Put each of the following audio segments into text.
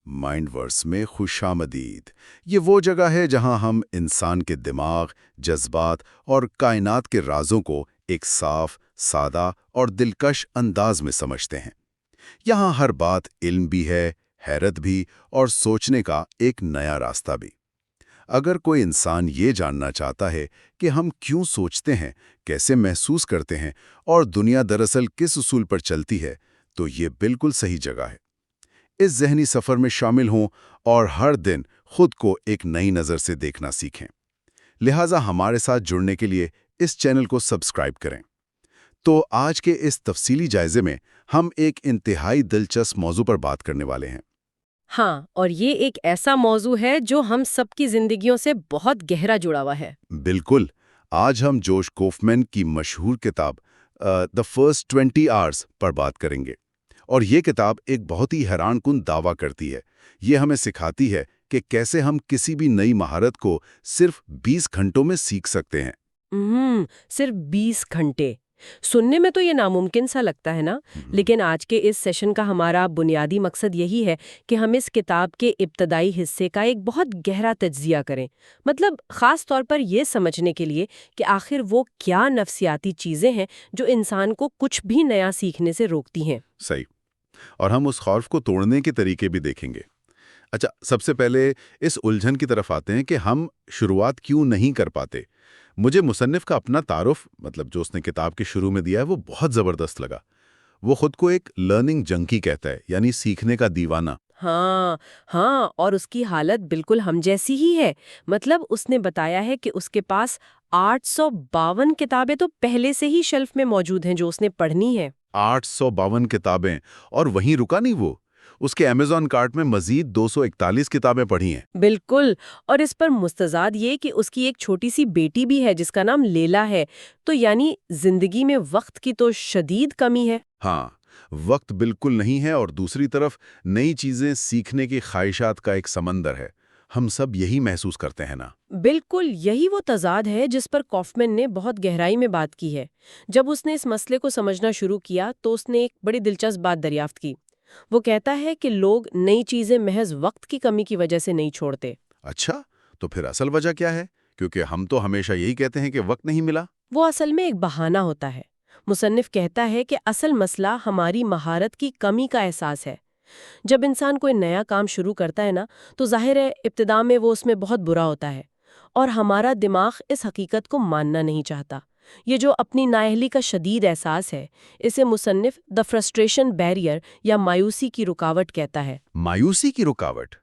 Mind ورس میں خوش آمدید۔ یہ وہ جگہ ہے جہاں ہم انسان کے دماغ، جذبات اور کائنات کے رازوں کو ایک صاف، سادہ اور دلکش انداز میں سمجھتے ہیں۔ یہاں ہر بات علم بھی ہے، حیرت بھی اور سوچنے کا ایک نیا راستہ بھی۔ اگر کوئی انسان یہ جاننا چاہتا ہے کہ ہم کیوں سوچتے ہیں، کیسے محسوس کرتے ہیں اور دنیا دراصل کس اصول پر چلتی ہے، تو یہ بالکل صحیح جگہ ہے۔ اس ذہنی سفر میں شامل ہوں اور ہر دن خود کو ایک نئی نظر سے دیکھنا سیکھیں۔ لہٰذا ہمارے ساتھ جڑنے کے لیے اس چینل کو سبسکرائب کریں۔ تو آج کے اس تفصیلی جائزے میں ہم ایک انتہائی دلچسپ موضوع پر بات کرنے والے ہیں۔ ہاں، اور یہ ایک ایسا موضوع ہے جو ہم سب کی زندگیوں سے بہت گہرا جڑا ہوا ہے۔ بالکل۔ آج ہم جوش کوفمین کی مشہور کتاب دی فرسٹ 20 آورز پر بات کریں گے، اور یہ کتاب ایک بہت ہی حیران کن دعویٰ کرتی ہے۔ یہ ہمیں سکھاتی ہے کہ کیسے ہم کسی بھی نئی مہارت کو صرف 20 گھنٹوں میں سیکھ سکتے ہیں۔ صرف 20 گھنٹے سننے میں تو یہ ناممکن سا لگتا ہے نا، لیکن آج کے اس سیشن کا ہمارا بنیادی مقصد یہی ہے کہ ہم اس کتاب کے ابتدائی حصے کا ایک بہت گہرا تجزیہ کریں، مطلب خاص طور پر یہ سمجھنے کے لیے کہ آخر وہ کیا نفسیاتی چیزیں ہیں جو انسان کو کچھ بھی نیا سیکھنے سے روکتی ہیں۔ صحیح۔ اور ہم اس خوف کو توڑنے کے طریقے بھی دیکھیں گے۔ اچھا، سب سے پہلے اس الجھن کی طرف آتے ہیں کہ ہم شروعات کیوں نہیں کر پاتے۔ مجھے مصنف کا اپنا تعارف، مطلب جو اس نے کتاب کے شروع میں دیا ہے، وہ بہت زبردست لگا۔ وہ خود کو ایک لرننگ جنکی کہتا ہے، یعنی سیکھنے کا دیوانہ۔ ہاں، اور اس کی حالت بالکل ہم جیسی ہی ہے۔ مطلب اس نے بتایا ہے کہ اس کے پاس 852 کتابیں تو پہلے سے ہی شیلف میں موجود ہیں جو اس نے پڑھنی ہے۔ 852 کتابیں، اور وہیں رکا نہیں وہ، اس کے امیزون کارٹ میں مزید 241 کتابیں پڑھی ہیں۔ بالکل، اور اس پر مستزاد یہ کہ اس کی ایک چھوٹی سی بیٹی بھی ہے جس کا نام لیلا ہے، تو یعنی زندگی میں وقت کی تو شدید کمی ہے۔ ہاں، وقت بالکل نہیں ہے، اور دوسری طرف نئی چیزیں سیکھنے کی خواہشات کا ایک سمندر ہے۔ ہم سب یہی محسوس کرتے ہیں نا؟ بالکل، یہی وہ تضاد ہے جس پر کافمین نے بہت گہرائی میں بات کی ہے۔ جب اس نے اس مسئلے کو سمجھنا شروع کیا تو اس نے ایک بڑی دلچسپ بات دریافت کی۔ وہ کہتا ہے کہ لوگ نئی چیزیں محض وقت کی کمی کی وجہ سے نہیں چھوڑتے۔ اچھا، تو پھر اصل وجہ کیا ہے؟ کیونکہ ہم تو ہمیشہ یہی کہتے ہیں کہ وقت نہیں ملا۔ وہ اصل میں ایک بہانہ ہوتا ہے۔ مصنف کہتا ہے کہ اصل مسئلہ ہماری مہارت کی کمی کا احساس ہے۔ جب انسان کوئی نیا کام شروع کرتا ہے نا، تو ظاہر ہے ابتدا میں وہ اس میں بہت برا ہوتا ہے، اور ہمارا دماغ اس حقیقت کو ماننا نہیں چاہتا۔ یہ جو اپنی نااہلی کا شدید احساس ہے، اسے مصنف دی فرسٹریشن بیریئر یا مایوسی کی رکاوٹ کہتا ہے۔ مایوسی کی رکاوٹ؟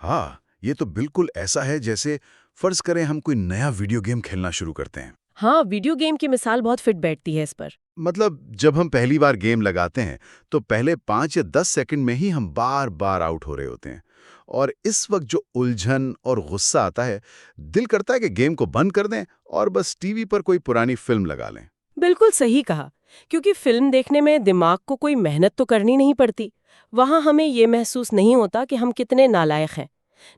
ہاں، یہ تو بالکل ایسا ہے جیسے فرض کریں ہم کوئی نیا ویڈیو گیم کھیلنا شروع کرتے ہیں۔ ہاں، ویڈیو گیم کی مثال بہت فٹ بیٹھتی ہے اس پر۔ مطلب جب ہم پہلی بار گیم لگاتے ہیں تو پہلے 5 یا 10 سیکنڈ میں ہی ہم بار بار آؤٹ ہو رہے ہوتے ہیں، اور اس وقت جو الجھن اور غصہ آتا ہے، دل کرتا ہے کہ گیم کو بند کر دیں اور بس ٹی وی پر کوئی پرانی فلم لگا لیں۔ بالکل صحیح کہا، کیونکہ فلم دیکھنے میں دماغ کو کوئی محنت تو کرنی نہیں پڑتی۔ وہاں ہمیں یہ محسوس نہیں ہوتا کہ ہم کتنے نالائق ہیں۔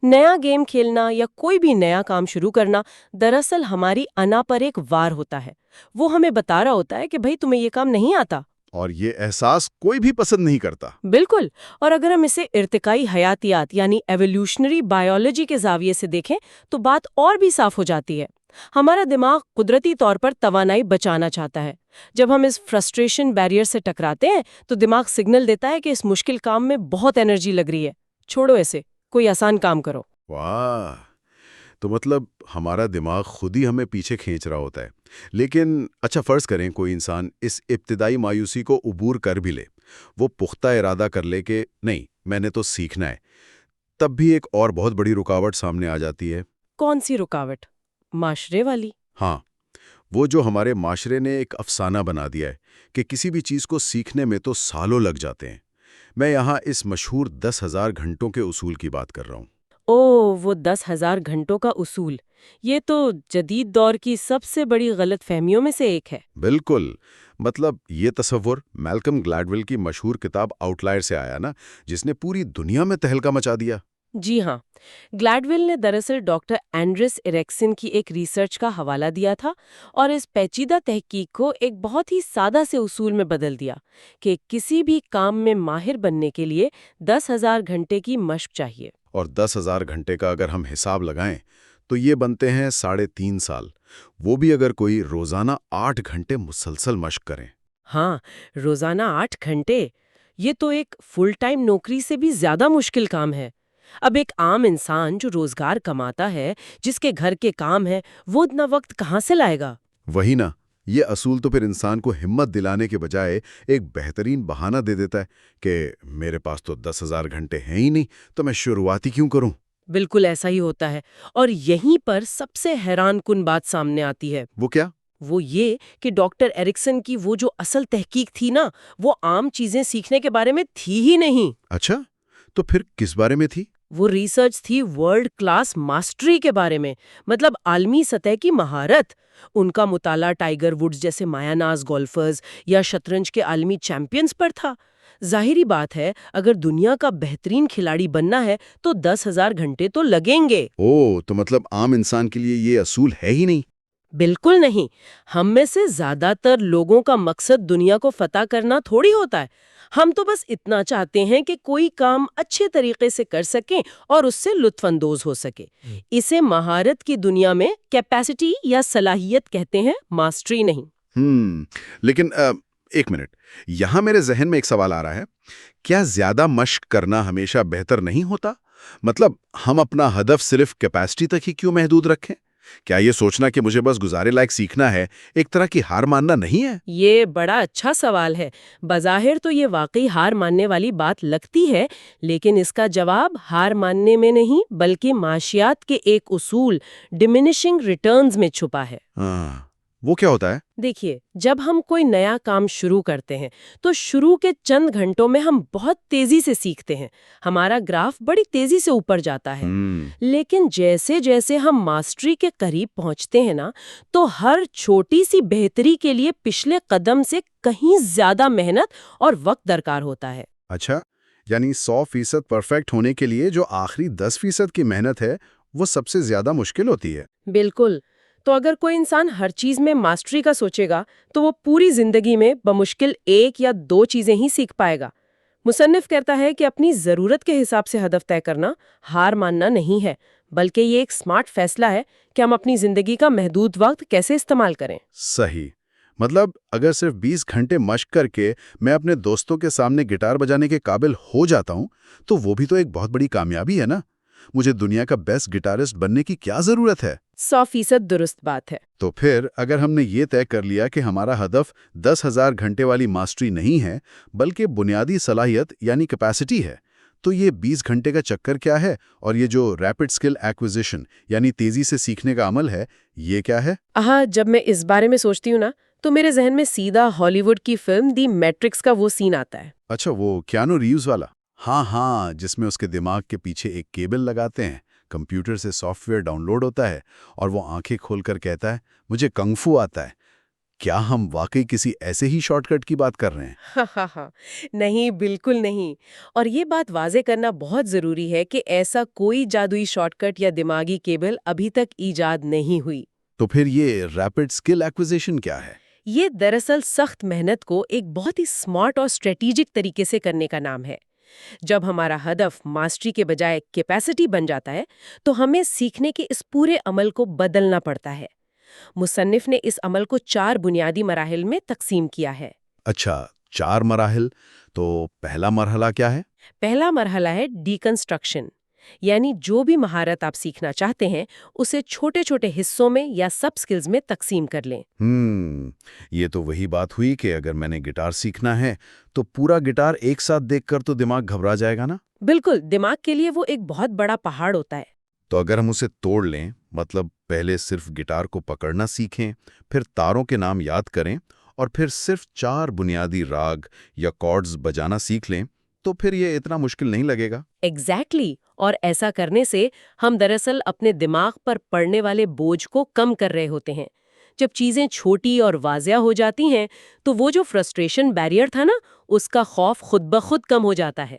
نیا گیم کھیلنا یا کوئی بھی نیا کام شروع کرنا دراصل ہماری انا پر ایک وار ہوتا ہے۔ وہ ہمیں بتا رہا ہوتا ہے کہ بھئی تمہیں یہ کام نہیں آتا۔ اور یہ احساس کوئی بھی پسند نہیں کرتا۔ بالکل، اور اگر ہم اسے ارتقائی حیاتیات یعنی ایولیوشنری بائیولوجی کے زاویے سے دیکھیں تو بات اور بھی صاف ہو جاتی ہے۔ ہمارا دماغ قدرتی طور پر توانائی بچانا چاہتا ہے۔ جب ہم اس فرسٹریشن بیریئر سے ٹکراتے ہیں تو دماغ سگنل دیتا ہے کہ اس مشکل کام میں بہت انرجی لگ رہی ہے، چھوڑو اسے، کوئی آسان کام کرو۔ واہ! تو مطلب ہمارا دماغ خود ہی ہمیں پیچھے کھینچ رہا ہوتا ہے۔ لیکن اچھا، فرض کریں کوئی انسان اس ابتدائی مایوسی کو عبور کر بھی لے، وہ پختہ ارادہ کر لے کہ نہیں، میں نے تو سیکھنا ہے، تب بھی ایک اور بہت بڑی رکاوٹ سامنے آ جاتی ہے۔ کون سی رکاوٹ؟ معاشرے والی؟ ہاں، وہ جو ہمارے معاشرے نے ایک افسانہ بنا دیا ہے کہ کسی بھی چیز کو سیکھنے میں تو سالوں لگ جاتے ہیں۔ میں یہاں اس مشہور 10,000 گھنٹوں کے اصول کی بات کر رہا ہوں۔ وہ 10,000 گھنٹوں کا اصول، یہ تو جدید دور کی سب سے بڑی غلط فہمیوں میں سے ایک ہے۔ بالکل، مطلب یہ تصور میلکم گلیڈویل کی مشہور کتاب آؤٹ لائر سے آیا نا، جس نے پوری دنیا میں تہلکہ مچا دیا۔ جی ہاں، گلیڈویل نے دراصل ڈاکٹر اینڈرس ایرکسن کی ایک ریسرچ کا حوالہ دیا تھا اور اس پیچیدہ تحقیق کو ایک بہت ہی سادہ سے اصول میں بدل دیا کہ کسی بھی کام میں ماہر بننے کے لیے 10,000 گھنٹے کی مشق چاہیے۔ اور 10,000 گھنٹے کا اگر ہم حساب لگائیں تو یہ بنتے ہیں 3.5 سال، وہ بھی اگر کوئی روزانہ 8 گھنٹے مسلسل مشق کریں۔ ہاں، روزانہ 8 گھنٹے، یہ تو ایک فل ٹائم نوکری سے بھی زیادہ مشکل کام ہے۔ اب ایک عام انسان جو روزگار کماتا ہے، جس کے گھر کے کام ہے، وہ اتنا وقت کہاں سے لائے گا؟ وہی نا، یہ اصول تو پھر انسان کو ہمت دلانے کے بجائے ایک بہترین بہانہ دے دیتا ہے کہ میرے پاس تو 10,000 گھنٹے ہیں ہی نہیں، تو میں شروعاتی کیوں کروں؟ بالکل ایسا ہی ہوتا ہے، اور یہیں پر سب سے حیران کن بات سامنے آتی ہے۔ وہ کیا؟ وہ یہ کہ ڈاکٹر ایرکسن کی وہ جو اصل تحقیق تھی نا، وہ عام چیزیں سیکھنے کے بارے میں تھی ہی نہیں۔ اچھا، تو پھر کس بارے میں تھی؟ وہ ریسرچ تھی ورلڈ کلاس ماسٹری کے بارے میں، مطلب عالمی سطح کی مہارت۔ ان کا مطالعہ ٹائیگر ووڈز جیسے مایا ناز گولفرز یا شطرنج کے عالمی چیمپئنز پر تھا۔ ظاہری بات ہے، اگر دنیا کا بہترین کھلاڑی بننا ہے تو 10,000 گھنٹے تو لگیں گے۔ تو مطلب عام انسان کے لیے یہ اصول ہے ہی نہیں؟ بالکل نہیں۔ ہم میں سے زیادہ تر لوگوں کا مقصد دنیا کو فتح کرنا تھوڑی ہوتا ہے۔ ہم تو بس اتنا چاہتے ہیں کہ کوئی کام اچھے طریقے سے کر سکیں اور اس سے لطف اندوز ہو سکے۔ اسے مہارت کی دنیا میں کیپیسٹی یا صلاحیت کہتے ہیں، ماسٹری نہیں۔ لیکن ایک منٹ، یہاں میرے ذہن میں ایک سوال آ رہا ہے، کیا زیادہ مشق کرنا ہمیشہ بہتر نہیں ہوتا؟ مطلب ہم اپنا ہدف صرف کیپیسٹی تک ہی کیوں محدود رکھیں؟ کیا یہ سوچنا کہ مجھے بس گزارے لائق سیکھنا ہے ایک طرح کی ہار ماننا نہیں ہے؟ یہ بڑا اچھا سوال ہے۔ بظاہر تو یہ واقعی ہار ماننے والی بات لگتی ہے، لیکن اس کا جواب ہار ماننے میں نہیں بلکہ معاشیات کے ایک اصول ڈیمینشنگ ریٹرنز میں چھپا ہے۔ وہ کیا ہوتا ہے؟ دیکھیے، جب ہم کوئی نیا کام شروع کرتے ہیں تو شروع کے چند گھنٹوں میں ہم بہت تیزی سے سیکھتے ہیں، ہمارا گراف بڑی تیزی سے اوپر جاتا ہے۔ لیکن جیسے جیسے ہم ماسٹری کے قریب پہنچتے ہیں نا، تو ہر چھوٹی سی بہتری کے لیے پچھلے قدم سے کہیں زیادہ محنت اور وقت درکار ہوتا ہے۔ اچھا، یعنی 100% پرفیکٹ ہونے کے لیے جو آخری 10% کی محنت ہے وہ سب سے زیادہ مشکل ہوتی ہے۔ بالکل۔ تو اگر کوئی انسان ہر چیز میں ماسٹری کا سوچے گا تو وہ پوری زندگی میں بمشکل 1 یا 2 چیزیں ہی سیکھ پائے گا۔ مصنف کہتا ہے کہ اپنی ضرورت کے حساب سے ہدف طے کرنا ہار ماننا نہیں ہے، بلکہ یہ ایک سمارٹ فیصلہ ہے کہ ہم اپنی زندگی کا محدود وقت کیسے استعمال کریں۔ صحیح، مطلب اگر صرف 20 گھنٹے مشق کر کے میں اپنے دوستوں کے سامنے گٹار بجانے کے قابل ہو جاتا ہوں تو وہ بھی تو ایک بہت بڑی کامیابی ہے نا۔ مجھے دنیا کا بیسٹ گٹارسٹ بننے کی کیا ضرورت ہے؟ 100% درست بات ہے۔ تو پھر اگر ہم نے یہ طے کر لیا کہ ہمارا ہدف 10,000 گھنٹے والی ماسٹری نہیں ہے بلکہ بنیادی صلاحیت یعنی کیپیسٹی ہے، تو یہ 20 گھنٹے کا چکر کیا ہے؟ اور یہ جو ریپڈ اسکل ایکوزیشن یعنی تیزی سے سیکھنے کا عمل ہے، یہ کیا ہے؟ جب میں اس بارے میں سوچتی ہوں نا تو میرے ذہن میں سیدھا ہالی ووڈ کی فلم دی میٹرکس کا وہ سین آتا ہے۔ اچھا، وہ کیانو ریوز والا؟ ہاں، جس میں اس کے دماغ کے پیچھے ایک کیبل لگاتے ہیں، کمپیوٹر سے سافٹ ویئر ڈاؤن لوڈ ہوتا ہے اور وہ آنکھیں کھول کر کہتا ہے مجھے کنگ فو آتا ہے۔ کیا ہم واقعی کسی ایسے ہی شارٹ کٹ کی بات کر رہے ہیں؟ ہاں، نہیں، بالکل نہیں۔ اور یہ بات واضح کرنا بہت ضروری ہے کہ ایسا کوئی جادوئی شارٹ کٹ یا دماغی کیبل ابھی تک ایجاد نہیں ہوئی۔ تو پھر یہ ریپڈ اسکل ایکوزیشن کیا ہے؟ یہ دراصل سخت محنت کو ایک بہت ہی سمارٹ اور اسٹریٹیجک طریقے سے کرنے کا نام ہے۔ جب ہمارا ہدف ماسٹری کے بجائے کیپیسٹی بن جاتا ہے تو ہمیں سیکھنے کے اس پورے عمل کو بدلنا پڑتا ہے۔ مصنف نے اس عمل کو 4 بنیادی مراحل میں تقسیم کیا ہے۔ اچھا، 4 مراحل، تو پہلا مرحلہ کیا ہے؟ پہلا مرحلہ ہے ڈیکنسٹرکشن، یعنی جو بھی مہارت آپ سیکھنا چاہتے ہیں اسے چھوٹے چھوٹے حصوں میں یا سب سکلز میں تقسیم کر لیں۔ یہ تو وہی بات ہوئی کہ اگر میں نے گٹار سیکھنا ہے تو پورا گٹار ایک ساتھ دیکھ کر تو دماغ گھبرا جائے گا نا؟ بالکل، دماغ کے لیے وہ ایک بہت بڑا پہاڑ ہوتا ہے۔ تو اگر ہم اسے توڑ لیں، مطلب پہلے صرف گٹار کو پکڑنا سیکھیں، پھر تاروں کے نام یاد کریں اور پھر صرف 4 بنیادی راگ یا کارڈز بجانا سیکھ لیں، تو پھر یہ اتنا مشکل نہیں لگے گا۔ ایگزیکٹلی، اور ایسا کرنے سے ہم دراصل اپنے دماغ پر پڑنے والے بوجھ کو کم کر رہے ہوتے ہیں۔ جب چیزیں چھوٹی اور واضح ہو جاتی ہیں تو وہ جو فرسٹریشن بیریئر تھا نا، اس کا خوف خود بخود کم ہو جاتا ہے۔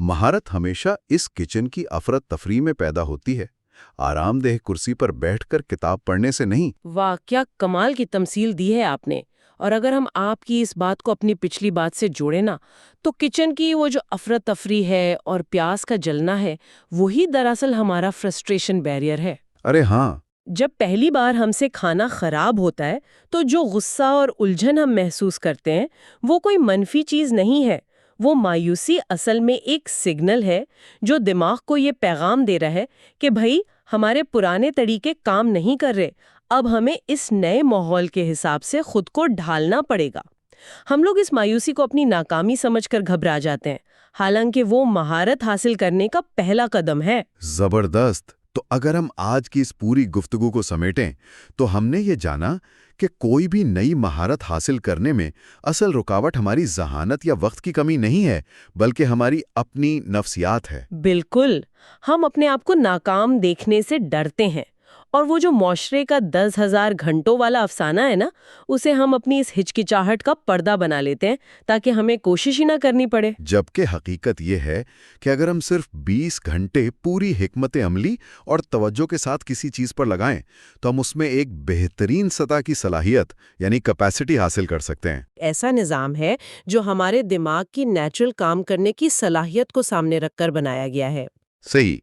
مہارت ہمیشہ اس کچن کی افرت تفریح میں پیدا ہوتی ہے، آرام دہ کرسی پر بیٹھ کر کتاب پڑھنے سے نہیں۔ واہ، کیا کمال کی تمثیل دی ہے آپ نے! اور اگر ہم آپ کی اس بات کو اپنی پچھلی بات سے جوڑیں نا، تو کچن کی وہ جو افراتفری ہے اور پیاس کا جلنا ہے، وہی دراصل ہمارا فرسٹریشن بیریئر ہے۔ ارے ہاں، جب پہلی بار ہم سے کھانا خراب ہوتا ہے تو جو غصہ اور الجھن ہم محسوس کرتے ہیں وہ کوئی منفی چیز نہیں ہے، وہ مایوسی اصل میں ایک سگنل ہے جو دماغ کو یہ پیغام دے رہا ہے کہ بھئی ہمارے پرانے طریقے کام نہیں کر رہے، اب ہمیں اس نئے ماحول کے حساب سے خود کو ڈھالنا پڑے گا۔ ہم لوگ اس مایوسی کو اپنی ناکامی سمجھ کر گھبرا جاتے ہیں، حالانکہ وہ مہارت حاصل کرنے کا پہلا قدم ہے۔ زبردست! تو اگر ہم آج کی اس پوری گفتگو کو سمیٹیں تو ہم نے یہ جانا کہ کوئی بھی نئی مہارت حاصل کرنے میں اصل رکاوٹ ہماری ذہانت یا وقت کی کمی نہیں ہے، بلکہ ہماری اپنی نفسیات ہے۔ بالکل، ہم اپنے آپ کو ناکام دیکھنے سے ڈرتے ہیں، اور وہ جو معاشرے کا 10,000 گھنٹوں والا افسانہ ہے نا، اسے ہم اپنی اس ہچکچاہٹ کا پردہ بنا لیتے ہیں تاکہ ہمیں کوشش ہی نہ کرنی پڑے۔ جبکہ حقیقت یہ ہے کہ اگر ہم صرف 20 گھنٹے پوری حکمت عملی اور توجہ کے ساتھ کسی چیز پر لگائیں تو ہم اس میں ایک بہترین سطح کی صلاحیت یعنی کیپیسٹی حاصل کر سکتے ہیں۔ ایسا نظام ہے جو ہمارے دماغ کی نیچرل کام کرنے کی صلاحیت کو سامنے رکھ کر بنایا گیا ہے۔ صحیح،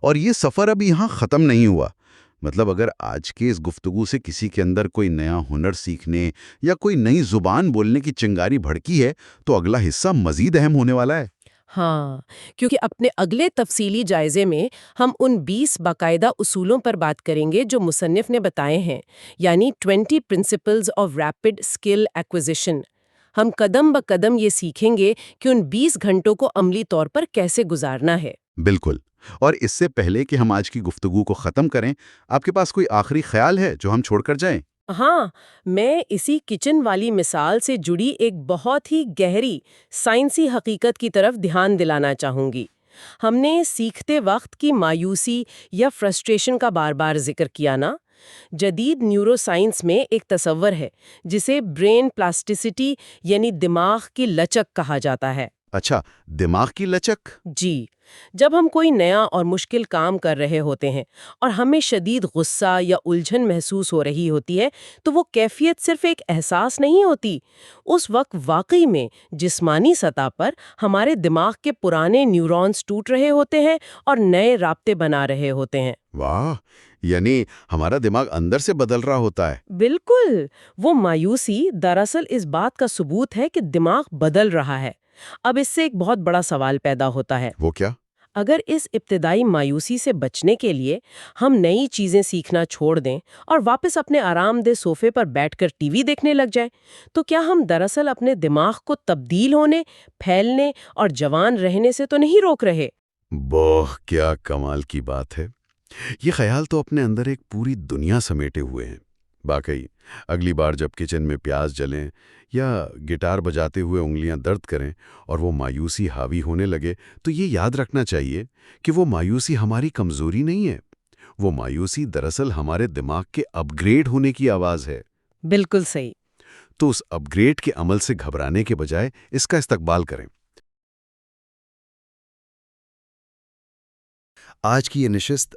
اور یہ سفر اب یہاں ختم نہیں ہوا۔ مطلب اگر آج کے اس گفتگو سے کسی کے اندر کوئی نیا ہنر سیکھنے یا کوئی نئی زبان بولنے کی چنگاری بھڑکی ہے تو اگلا حصہ مزید اہم ہونے والا ہے۔ ہاں، کیونکہ اپنے اگلے تفصیلی جائزے میں ہم ان 20 باقاعدہ اصولوں پر بات کریں گے جو مصنف نے بتائے ہیں، یعنی 20 principles of rapid skill acquisition. ہم قدم بقدم یہ سیکھیں گے کہ ان 20 گھنٹوں کو عملی طور پر کیسے گزارنا ہے۔ بالکل، اور اس سے پہلے کہ ہم آج کی گفتگو کو ختم کریں، آپ کے پاس کوئی آخری خیال ہے جو ہم چھوڑ کر جائیں؟ ہاں، میں اسی کچن والی مثال سے جڑی ایک بہت ہی گہری سائنسی حقیقت کی طرف دھیان دلانا چاہوں گی۔ ہم نے سیکھتے وقت کی مایوسی یا فرسٹریشن کا بار بار ذکر کیا نا۔ جدید نیورو سائنس میں ایک تصور ہے جسے برین پلاسٹیسٹی یعنی دماغ کی لچک کہا جاتا ہے۔ اچھا، دماغ کی لچک؟ جی، جب ہم کوئی نیا اور مشکل کام کر رہے ہوتے ہیں اور ہمیں شدید غصہ یا الجھن محسوس ہو رہی ہوتی ہے تو وہ کیفیت صرف ایک احساس نہیں ہوتی، اس وقت واقعی میں جسمانی سطح پر ہمارے دماغ کے پرانے نیورونز ٹوٹ رہے ہوتے ہیں اور نئے رابطے بنا رہے ہوتے ہیں۔ واہ، یعنی ہمارا دماغ اندر سے بدل رہا ہوتا ہے۔ بالکل، وہ مایوسی دراصل اس بات کا ثبوت ہے کہ دماغ بدل رہا ہے۔ اب اس سے ایک بہت بڑا سوال پیدا ہوتا ہے، وہ کیا؟ اگر اس ابتدائی مایوسی سے بچنے کے لیے ہم نئی چیزیں سیکھنا چھوڑ دیں اور واپس اپنے آرام دہ صوفے پر بیٹھ کر ٹی وی دیکھنے لگ جائیں، تو کیا ہم دراصل اپنے دماغ کو تبدیل ہونے، پھیلنے اور جوان رہنے سے تو نہیں روک رہے؟ واہ، کیا کمال کی بات ہے! یہ خیال تو اپنے اندر ایک پوری دنیا سمیٹے ہوئے ہیں۔ واقعی، اگلی بار جب کچن میں پیاز جلیں یا گٹار بجاتے ہوئے انگلیاں درد کریں اور وہ مایوسی حاوی ہونے لگے تو یہ یاد رکھنا چاہیے کہ وہ مایوسی ہماری کمزوری نہیں ہے، وہ مایوسی دراصل ہمارے دماغ کے اپ گریڈ ہونے کی آواز ہے۔ بالکل صحیح۔ تو اس اپ گریڈ کے عمل سے گھبرانے کے بجائے اس کا استقبال کریں۔ آج کی یہ نشست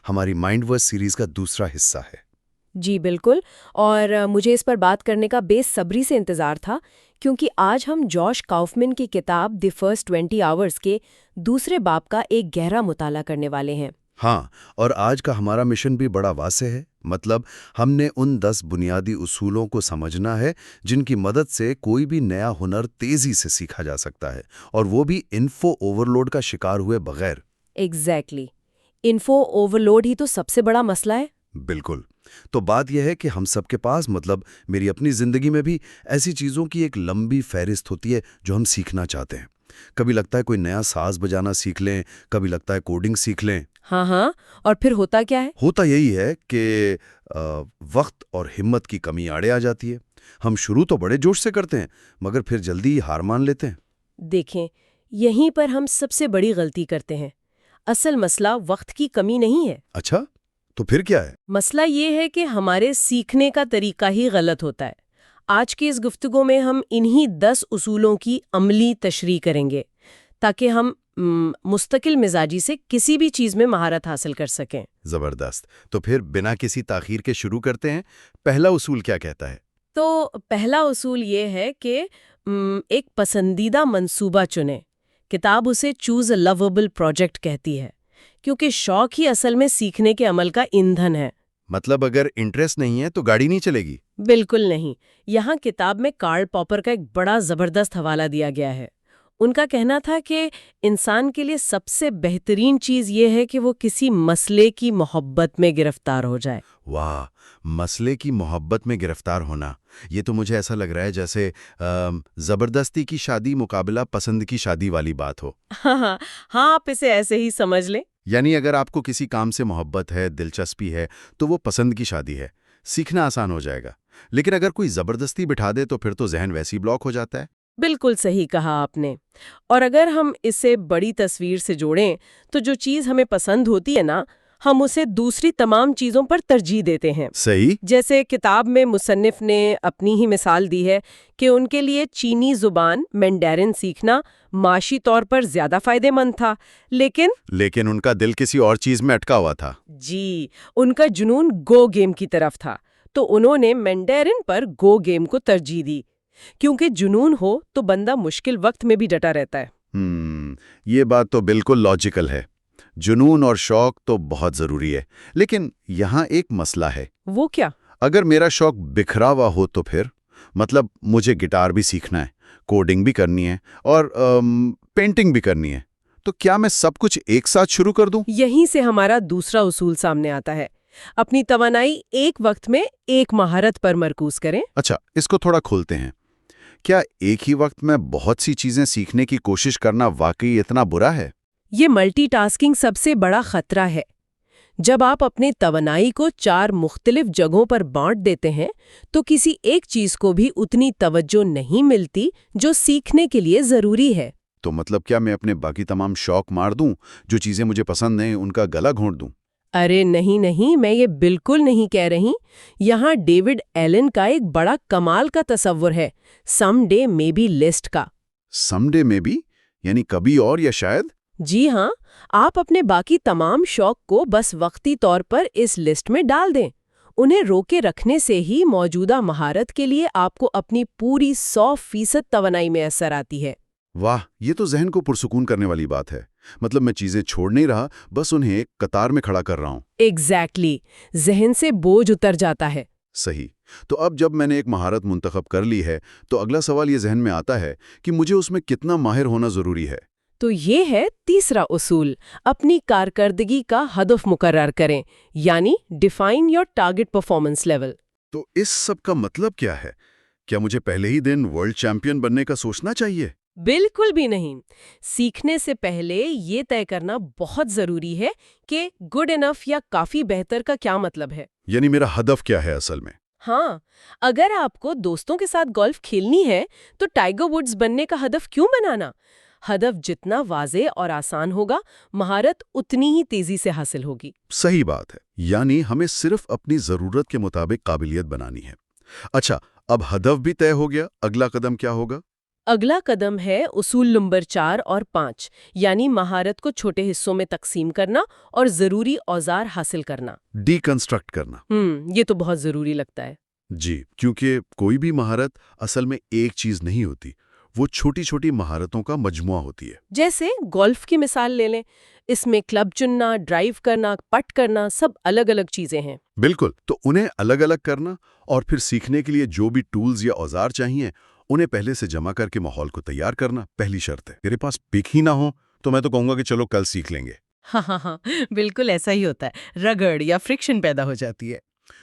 ہماری مائنڈ ورس سیریز کا دوسرا حصہ ہے۔ جی بالکل، اور مجھے اس پر بات کرنے کا بے صبری سے انتظار تھا، کیونکہ آج ہم جوش کاؤفمن کی کتاب دی فرسٹ 20 آورز کے دوسرے باب کا ایک گہرا مطالعہ کرنے والے ہیں۔ ہاں، اور آج کا ہمارا مشن بھی بڑا واضح ہے۔ مطلب ہم نے ان 10 بنیادی اصولوں کو سمجھنا ہے جن کی مدد سے کوئی بھی نیا ہنر تیزی سے سیکھا جا سکتا ہے، اور وہ بھی انفو اوورلوڈ کا شکار ہوئے بغیر۔ ایگزیکٹلی، انفو اوورلوڈ ہی تو سب سے بڑا مسئلہ ہے۔ بالکل۔ تو بات یہ ہے کہ ہم سب کے پاس، مطلب میری اپنی زندگی میں بھی ایسی چیزوں کی ایک لمبی فہرست ہوتی ہے جو ہم سیکھنا چاہتے ہیں۔ کبھی لگتا ہے کوئی نیا ساز بجانا سیکھ لیں، کبھی لگتا ہے کوڈنگ سیکھ لیں۔ ہاں، اور پھر ہوتا کیا ہے؟ ہوتا یہی ہے کہ وقت اور ہمت کی کمی آڑے آ جاتی ہے۔ ہم شروع تو بڑے جوش سے کرتے ہیں مگر پھر جلدی ہار مان لیتے ہیں۔ دیکھیں، یہیں پر ہم سب سے بڑی غلطی کرتے ہیں۔ اصل مسئلہ وقت کی کمی نہیں ہے۔ اچھا، تو پھر کیا ہے؟ مسئلہ یہ ہے کہ ہمارے سیکھنے کا طریقہ ہی غلط ہوتا ہے۔ آج کی اس گفتگو میں ہم انہی 10 اصولوں کی عملی تشریح کریں گے تاکہ ہم مستقل مزاجی سے کسی بھی چیز میں مہارت حاصل کر سکیں۔ زبردست۔ تو پھر بنا کسی تاخیر کے شروع کرتے ہیں۔ پہلا اصول کیا کہتا ہے؟ تو پہلا اصول یہ ہے کہ ایک پسندیدہ منصوبہ چنیں۔ کتاب اسے چوز اے لویبل پروجیکٹ کہتی ہے، کیونکہ شوق ہی اصل میں سیکھنے کے عمل کا ایندھن ہے۔ مطلب اگر انٹرسٹ نہیں ہے تو گاڑی نہیں چلے گی؟ بالکل نہیں۔ یہاں کتاب میں کارل پاپر کا ایک بڑا زبردست حوالہ دیا گیا ہے۔ ان کا کہنا تھا کہ انسان کے لیے سب سے بہترین چیز یہ ہے کہ وہ کسی مسئلے کی محبت میں گرفتار ہو جائے۔ واہ، مسئلے کی محبت میں گرفتار ہونا، یہ تو مجھے ایسا لگ رہا ہے جیسے زبردستی کی شادی مقابلہ پسند کی شادی والی بات ہو۔ ہاں، آپ اسے ایسے ہی سمجھ لیں۔ یعنی اگر آپ کو کسی کام سے محبت ہے، دلچسپی ہے، تو وہ پسند کی شادی ہے، سیکھنا آسان ہو جائے گا۔ لیکن اگر کوئی زبردستی بٹھا دے تو پھر تو ذہن ویسی بلاک ہو جاتا ہے۔ بالکل صحیح کہا آپ نے۔ اور اگر ہم اسے بڑی تصویر سے جوڑیں تو جو چیز ہمیں پسند ہوتی ہے نا، ہم اسے دوسری تمام چیزوں پر ترجیح دیتے ہیں۔ صحیح۔ جیسے کتاب میں مصنف نے اپنی ہی مثال دی ہے کہ ان کے لیے چینی زبان مینڈرن سیکھنا معاشی طور پر زیادہ فائدہ مند تھا، لیکن ان کا دل کسی اور چیز میں اٹکا ہوا تھا۔ جی، ان کا جنون گو گیم کی طرف تھا، تو انہوں نے مینڈرن پر گو گیم کو ترجیح دی۔ کیونکہ جنون ہو تو بندہ مشکل وقت میں بھی ڈٹا رہتا ہے۔ یہ بات تو بالکل لاجیکل ہے۔ جنون اور شوق تو بہت ضروری ہے، لیکن یہاں ایک مسئلہ ہے۔ وہ کیا؟ اگر میرا شوق بکھرا ہوا ہو تو پھر مطلب مجھے گٹار بھی سیکھنا ہے، کوڈنگ بھی کرنی ہے اور پینٹنگ بھی کرنی ہے، تو کیا میں سب کچھ ایک ساتھ شروع کر دوں؟ یہیں سے ہمارا دوسرا اصول سامنے آتا ہے۔ اپنی توانائی ایک وقت میں ایک مہارت پر مرکوز کریں۔ اچھا، اس کو تھوڑا کھولتے ہیں۔ کیا ایک ہی وقت میں بہت سی چیزیں سیکھنے کی کوشش کرنا واقعی اتنا برا ہے؟ یہ ملٹی ٹاسکنگ سب سے بڑا خطرہ ہے۔ جب آپ اپنے توانائی کو 4 مختلف جگہوں پر بانٹ دیتے ہیں تو کسی ایک چیز کو بھی اتنی توجہ نہیں ملتی جو سیکھنے کے لیے ضروری ہے۔ تو مطلب کیا میں اپنے باقی تمام شوق مار دوں؟ جو چیزیں مجھے پسند ہیں ان کا گلا گھونٹ دوں؟ ارے نہیں، میں یہ بالکل نہیں کہہ رہی۔ یہاں ڈیوڈ ایلن کا ایک بڑا کمال کا تصور ہے، some day may be list کا۔ سم ڈے میں بھی؟ یعنی کبھی اور یا شاید؟ جی ہاں، آپ اپنے باقی تمام شوق کو بس وقتی طور پر اس لسٹ میں ڈال دیں۔ انہیں روکے رکھنے سے ہی موجودہ مہارت کے لیے آپ کو اپنی پوری 100% توانائی میں اثر آتی ہے۔ واہ، یہ تو ذہن کو پرسکون کرنے والی بات ہے۔ مطلب میں چیزیں چھوڑ نہیں رہا، بس انہیں ایک قطار میں کھڑا کر رہا ہوں۔ ایگزیکٹلی، ذہن سے بوجھ اتر جاتا ہے۔ صحیح۔ تو اب جب میں نے ایک مہارت منتخب کر لی ہے تو اگلا سوال یہ ذہن میں آتا ہے کہ مجھے اس میں کتنا ماہر ہونا ضروری ہے۔ تو یہ ہے تیسرا اصول، اپنی کارکردگی کا ہدف مقرر کریں، یعنی define your target performance level. تو اس سب کا مطلب کیا ہے؟ کیا مجھے پہلے ہی دن ورلڈ چیمپئن بننے کا سوچنا چاہیے؟ بالکل بھی نہیں۔ سیکھنے سے پہلے یہ طے کرنا بہت ضروری ہے کہ گڈ انف یا کافی بہتر کا کیا مطلب ہے۔ یعنی میرا ہدف کیا ہے اصل میں؟ ہاں، اگر آپ کو دوستوں کے ساتھ گولف کھیلنی ہے تو ٹائیگر ووڈز بننے کا ہدف کیوں بنانا؟ ہدف جتنا واضح اور آسان ہوگا، مہارت اتنی ہی تیزی سے حاصل ہوگی۔ صحیح بات ہے، یعنی ہمیں صرف اپنی ضرورت کے مطابق قابلیت بنانی ہے۔ اچھا، اب ہدف بھی طے ہو گیا، اگلا قدم کیا ہوگا؟ اگلا قدم ہے اصول نمبر 4 اور 5، یعنی مہارت کو چھوٹے حصوں میں تقسیم کرنا اور ضروری اوزار حاصل کرنا۔ ڈی کنسٹرکٹ کرنا۔ یہ تو بہت ضروری لگتا ہے۔ جی، کیونکہ کوئی بھی مہارت اصل میں ایک چیز نہیں ہوتی، وہ چھوٹی چھوٹی مہارتوں کا مجموعہ ہوتی ہے۔ جیسے گولف کی مثال لے لیں، اس میں کلب چننا، ڈرائیو کرنا، پٹ کرنا سب الگ الگ چیزیں ہیں۔ بالکل، تو انہیں الگ الگ کرنا اور پھر سیکھنے کے لیے جو بھی ٹولز یا اوزار چاہیے انہیں پہلے سے جمع کر کے ماحول کو تیار کرنا پہلی شرط ہے۔ میرے پاس پک ہی نہ ہو تو میں تو کہوں گا کہ چلو کل سیکھ لیں گے۔ ہاں، بالکل ایسا ہی ہوتا ہے، رگڑ یا فرکشن پیدا ہو جاتی ہے۔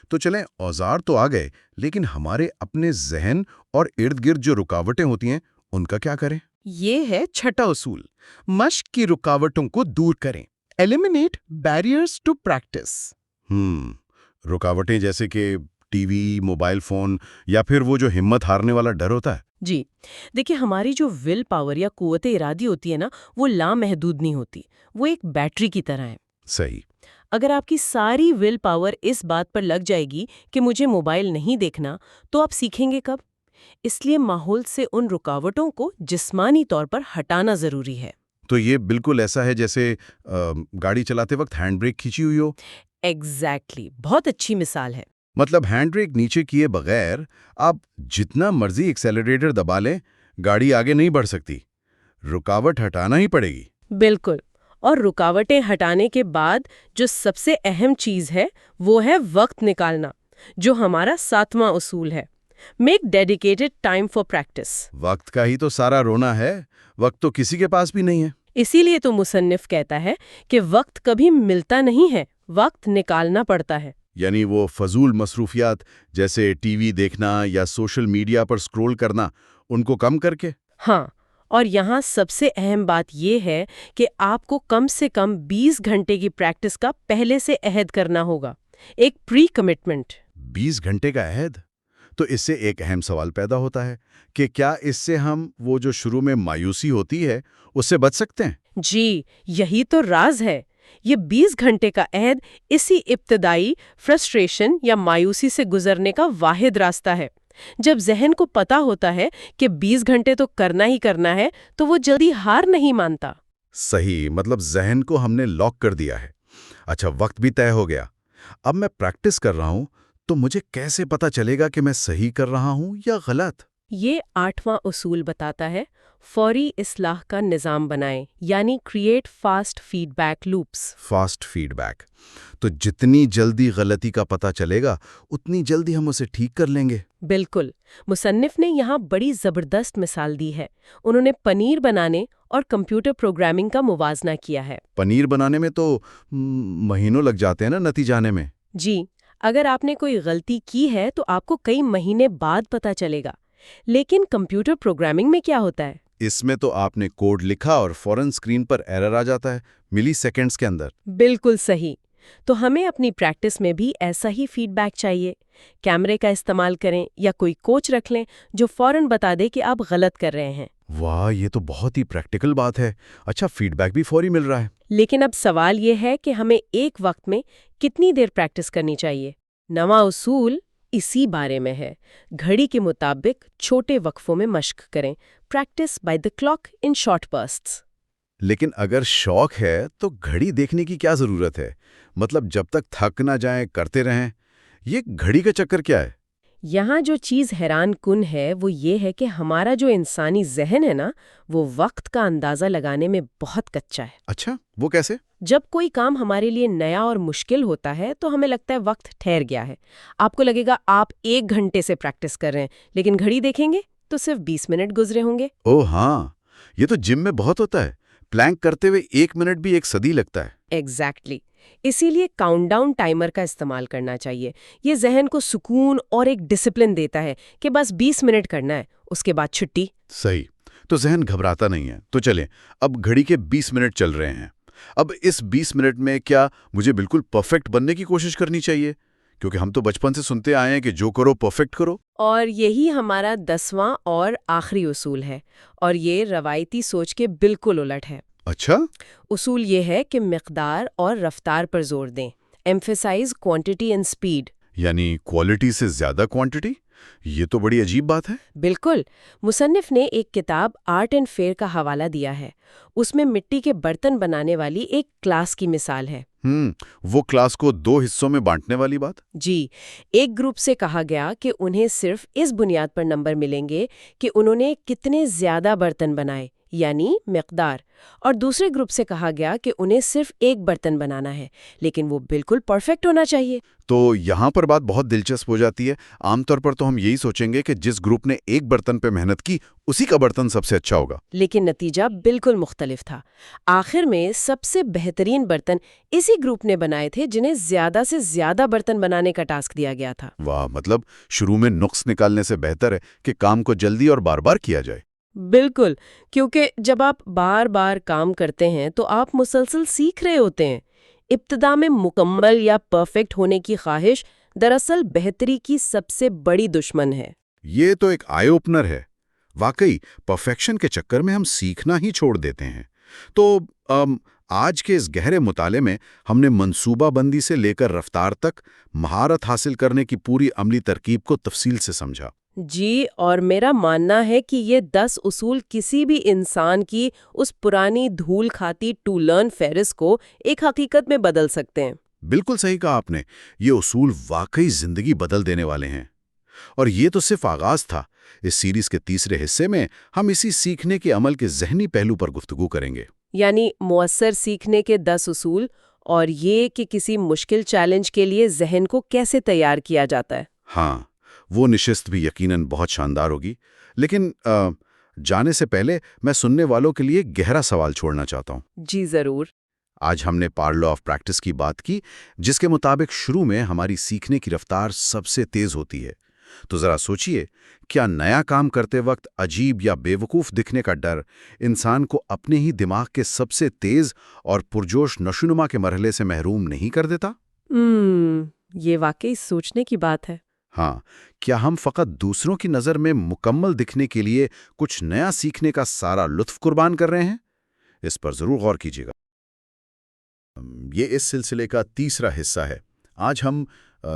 تو چلیں، اوزار تو آ گئے، لیکن ہمارے اپنے ذہن اور ارد گرد جو رکاوٹیں ہوتی ہیں ان کا کیا کریں؟ یہ ہے چھٹا اصول، مشق کی رکاوٹوں کو دور کریں۔ Eliminate barriers to practice. رکاوٹیں جیسے کہ ٹی وی، موبائل فون یا پھر وہ جو ہمت ہارنے والا ڈر ہوتا ہے؟ جی، دیکھیں، ہماری جو ول پاور یا قوت ارادی ہوتی ہے نا، وہ لامحدود نہیں ہوتی، وہ ایک بیٹری کی طرح ہے۔ صحیح۔ اگر آپ کی ساری ول پاور اس بات پر لگ جائے گی کہ مجھے موبائل نہیں دیکھنا، تو آپ سیکھیں گے کب؟ اس لیے ماحول سے ان رکاوٹوں کو جسمانی طور پر ہٹانا ضروری ہے۔ تو یہ بالکل ایسا ہے جیسے گاڑی چلاتے وقت ہینڈ بریک کھینچی ہوئی ہو. ایگزیکٹلی، بہت اچھی مثال ہے۔ مطلب ہینڈ بریک نیچے کیے بغیر آپ جتنا مرضی ایکسیلریٹر دبا لیں، گاڑی آگے نہیں بڑھ سکتی. رکاوٹ ہٹانا ہی پڑے گی. بالکل، اور رکاوٹیں ہٹانے کے بعد جو سب سے اہم چیز ہے وہ ہے وقت نکالنا، جو ہمارا 7واں اصول ہے، make dedicated time for practice. وقت کا ہی تو سارا رونا ہے، وقت تو کسی کے پاس بھی نہیں ہے. اسی لیے تو مصنف کہتا ہے کہ وقت کبھی ملتا نہیں ہے، وقت نکالنا پڑتا ہے۔ یعنی وہ فضول مصروفیات جیسے ٹی وی دیکھنا یا سوشل میڈیا پر سکرول کرنا، ان کو کم کر کے. ہاں، اور یہاں سب سے اہم بات یہ ہے کہ آپ کو کم سے کم 20 گھنٹے کی پریکٹس کا پہلے سے عہد کرنا ہوگا، ایک پری کمٹمنٹ۔ 20 گھنٹے کا عہد؟ تو اس سے ایک اہم سوال پیدا ہوتا ہے کہ کیا اس سے ہم وہ جو شروع میں مایوسی ہوتی ہے اس سے بچ سکتے ہیں؟ جی، یہی تو راز ہے۔ یہ 20 گھنٹے کا عہد اسی ابتدائی فرسٹریشن یا مایوسی سے گزرنے کا واحد راستہ ہے۔ جب ذہن کو پتا ہوتا ہے کہ 20 گھنٹے تو کرنا ہی کرنا ہے تو وہ جلدی ہار نہیں مانتا۔ صحیح، مطلب ذہن کو ہم نے لاک کر دیا ہے. اچھا، وقت بھی طے ہو گیا. اب میں پریکٹس کر رہا ہوں تو مجھے کیسے پتا چلے گا کہ میں صحیح کر رہا ہوں یا غلط؟ یہ 8واں اصول بتاتا ہے، فوری اصلاح کا نظام بنائیں، یعنی create fast feedback loops. Fast feedback. تو جتنی جلدی غلطی کا پتہ چلے گا اتنی جلدی ہم اسے ٹھیک کر لیں گے. بالکل، مصنف نے یہاں بڑی زبردست مثال دی ہے۔ انہوں نے پنیر بنانے اور کمپیوٹر پروگرامنگ کا موازنہ کیا ہے۔ پنیر بنانے میں تو مہینوں لگ جاتے ہیں نا نتیجہ آنے میں. جی، اگر آپ نے کوئی غلطی کی ہے تو آپ کو کئی مہینے بعد پتہ چلے گا، لیکن کمپیوٹر پروگرامنگ میں کیا ہوتا ہے؟ اس میں تو آپ نے کوڈ لکھا اور فوراً اسکرین پر ایرر آ جاتا ہے، ملی سیکنڈز کے اندر. بالکل صحیح۔ تو ہمیں اپنی پریکٹس میں بھی ایسا ہی فیڈ بیک چاہیے۔ کیمرے کا استعمال کریں یا کوئی کوچ رکھ لیں جو فوراً بتا دے کہ آپ غلط کر رہے ہیں۔ واہ، یہ تو بہت ہی پریکٹیکل بات ہے. اچھا، فیڈ بیک بھی فوری مل رہا ہے. لیکن اب سوال یہ ہے کہ ہمیں ایک وقت میں کتنی دیر پریکٹس کرنی چاہیے؟ نواں اصول اسی بارے میں ہے۔ گھڑی کے مطابق چھوٹے وقفوں میں مشق کریں، practice by the clock in short bursts. لیکن اگر شوق ہے تو گھڑی دیکھنے کی کیا ضرورت ہے؟ مطلب جب تک تھک نہ جائیں کرتے رہیں. یہ گھڑی کا چکر کیا ہے؟ یہاں جو چیز حیران کن ہے وہ یہ ہے کہ ہمارا جو انسانی ذہن ہے نا، وہ وقت کا اندازہ لگانے میں بہت کچا ہے۔ اچھا، وہ کیسے؟ جب کوئی کام ہمارے لیے نیا اور مشکل ہوتا ہے تو ہمیں لگتا ہے وقت ٹھہر گیا ہے۔ آپ کو لگے گا آپ 1 گھنٹے سے پریکٹس کر رہے ہیں، لیکن گھڑی دیکھیں گے تو صرف 20 منٹ گزرے ہوں گے۔ اوہ ہاں، یہ تو جم میں بہت ہوتا ہے. پلانک کرتے ہوئے 1 منٹ بھی 1 صدی لگتا ہے. ایگزیکٹلی، اسی لیے کاؤنٹ ڈاؤن ٹائمر کا استعمال کرنا چاہیے۔ یہ ذہن کو سکون اور ایک ڈسپلن دیتا ہے کہ بس 20 منٹ کرنا ہے، اس کے بعد چھٹی۔ صحیح، تو ذہن گھبراتا نہیں ہے. تو چلیں، اب گھڑی کے 20 منٹ چل رہے ہیں. اب اس 20 منٹ میں کیا مجھے بالکل پرفیکٹ بننے کی کوشش کرنی چاہیے؟ کیونکہ ہم تو بچپن سے سنتے آئے ہیں کہ جو کرو پرفیکٹ کرو. اور یہی ہمارا 10واں اور آخری اصول ہے، اور یہ روایتی سوچ کے بالکل الٹ ہے۔ اچھا؟ اصول یہ ہے کہ مقدار اور رفتار پر زور دیں، ایمفیسائز کوانٹٹی اینڈ سپیڈ۔ یعنی کوالٹی سے زیادہ کوانٹٹی؟ یہ تو بڑی عجیب بات ہے. بالکل، مصنف نے ایک کتاب آرٹ اینڈ فیئر کا حوالہ دیا ہے۔ اس میں مٹی کے برتن بنانے والی ایک کلاس کی مثال ہے۔ وہ کلاس کو 2 حصوں میں بانٹنے والی بات؟ جی، ایک گروپ سے کہا گیا کہ انہیں صرف اس بنیاد پر نمبر ملیں گے کہ انہوں نے کتنے زیادہ برتن بنائے، یعنی مقدار، اور دوسرے گروپ سے کہا گیا کہ انہیں صرف ایک برتن بنانا ہے، لیکن وہ بالکل پرفیکٹ ہونا چاہیے۔ تو یہاں پر بات بہت دلچسپ ہو جاتی ہے. عام طور پر تو ہم یہی سوچیں گے کہ جس گروپ نے ایک برتن پہ محنت کی اسی کا برتن سب سے اچھا ہوگا. لیکن نتیجہ بالکل مختلف تھا۔ آخر میں سب سے بہترین برتن اسی گروپ نے بنائے تھے جنہیں زیادہ سے زیادہ برتن بنانے کا ٹاسک دیا گیا تھا۔ واہ، مطلب شروع میں نقص نکالنے سے بہتر ہے کہ کام کو جلدی اور بار بار کیا جائے. بالکل، کیونکہ جب آپ بار بار کام کرتے ہیں تو آپ مسلسل سیکھ رہے ہوتے ہیں۔ ابتدا میں مکمل یا پرفیکٹ ہونے کی خواہش دراصل بہتری کی سب سے بڑی دشمن ہے۔ یہ تو ایک آئی اوپنر ہے. واقعی پرفیکشن کے چکر میں ہم سیکھنا ہی چھوڑ دیتے ہیں. تو آج کے اس گہرے مطالعے میں ہم نے منصوبہ بندی سے لے کر رفتار تک مہارت حاصل کرنے کی پوری عملی ترکیب کو تفصیل سے سمجھا. جی، اور میرا ماننا ہے کہ یہ 10 اصول کسی بھی انسان کی اس پرانی دھول کھاتی ٹو لرن فہرست کو ایک حقیقت میں بدل سکتے ہیں۔ بالکل صحیح کہا آپ نے، یہ اصول واقعی زندگی بدل دینے والے ہیں۔ اور یہ تو صرف آغاز تھا۔ اس سیریز کے تیسرے حصے میں ہم اسی سیکھنے کے عمل کے ذہنی پہلو پر گفتگو کریں گے۔ یعنی مؤثر سیکھنے کے 10 اصول، اور یہ کہ کسی مشکل چیلنج کے لیے ذہن کو کیسے تیار کیا جاتا ہے۔ ہاں، وہ نشست بھی یقیناً بہت شاندار ہوگی، لیکن جانے سے پہلے میں سننے والوں کے لیے گہرا سوال چھوڑنا چاہتا ہوں۔ جی ضرور۔ آج ہم نے پار لا آف پریکٹس کی بات کی، جس کے مطابق شروع میں ہماری سیکھنے کی رفتار سب سے تیز ہوتی ہے۔ تو ذرا سوچئے، کیا نیا کام کرتے وقت عجیب یا بے وقوف دکھنے کا ڈر انسان کو اپنے ہی دماغ کے سب سے تیز اور پرجوش نشوونما کے مرحلے سے محروم نہیں کر دیتا؟ یہ واقعی سوچنے کی بات ہے۔ ہاں، کیا ہم فقط دوسروں کی نظر میں مکمل دکھنے کے لیے کچھ نیا سیکھنے کا سارا لطف قربان کر رہے ہیں؟ اس پر ضرور غور کیجیے گا۔ یہ اس سلسلے کا تیسرا حصہ ہے۔ آج ہم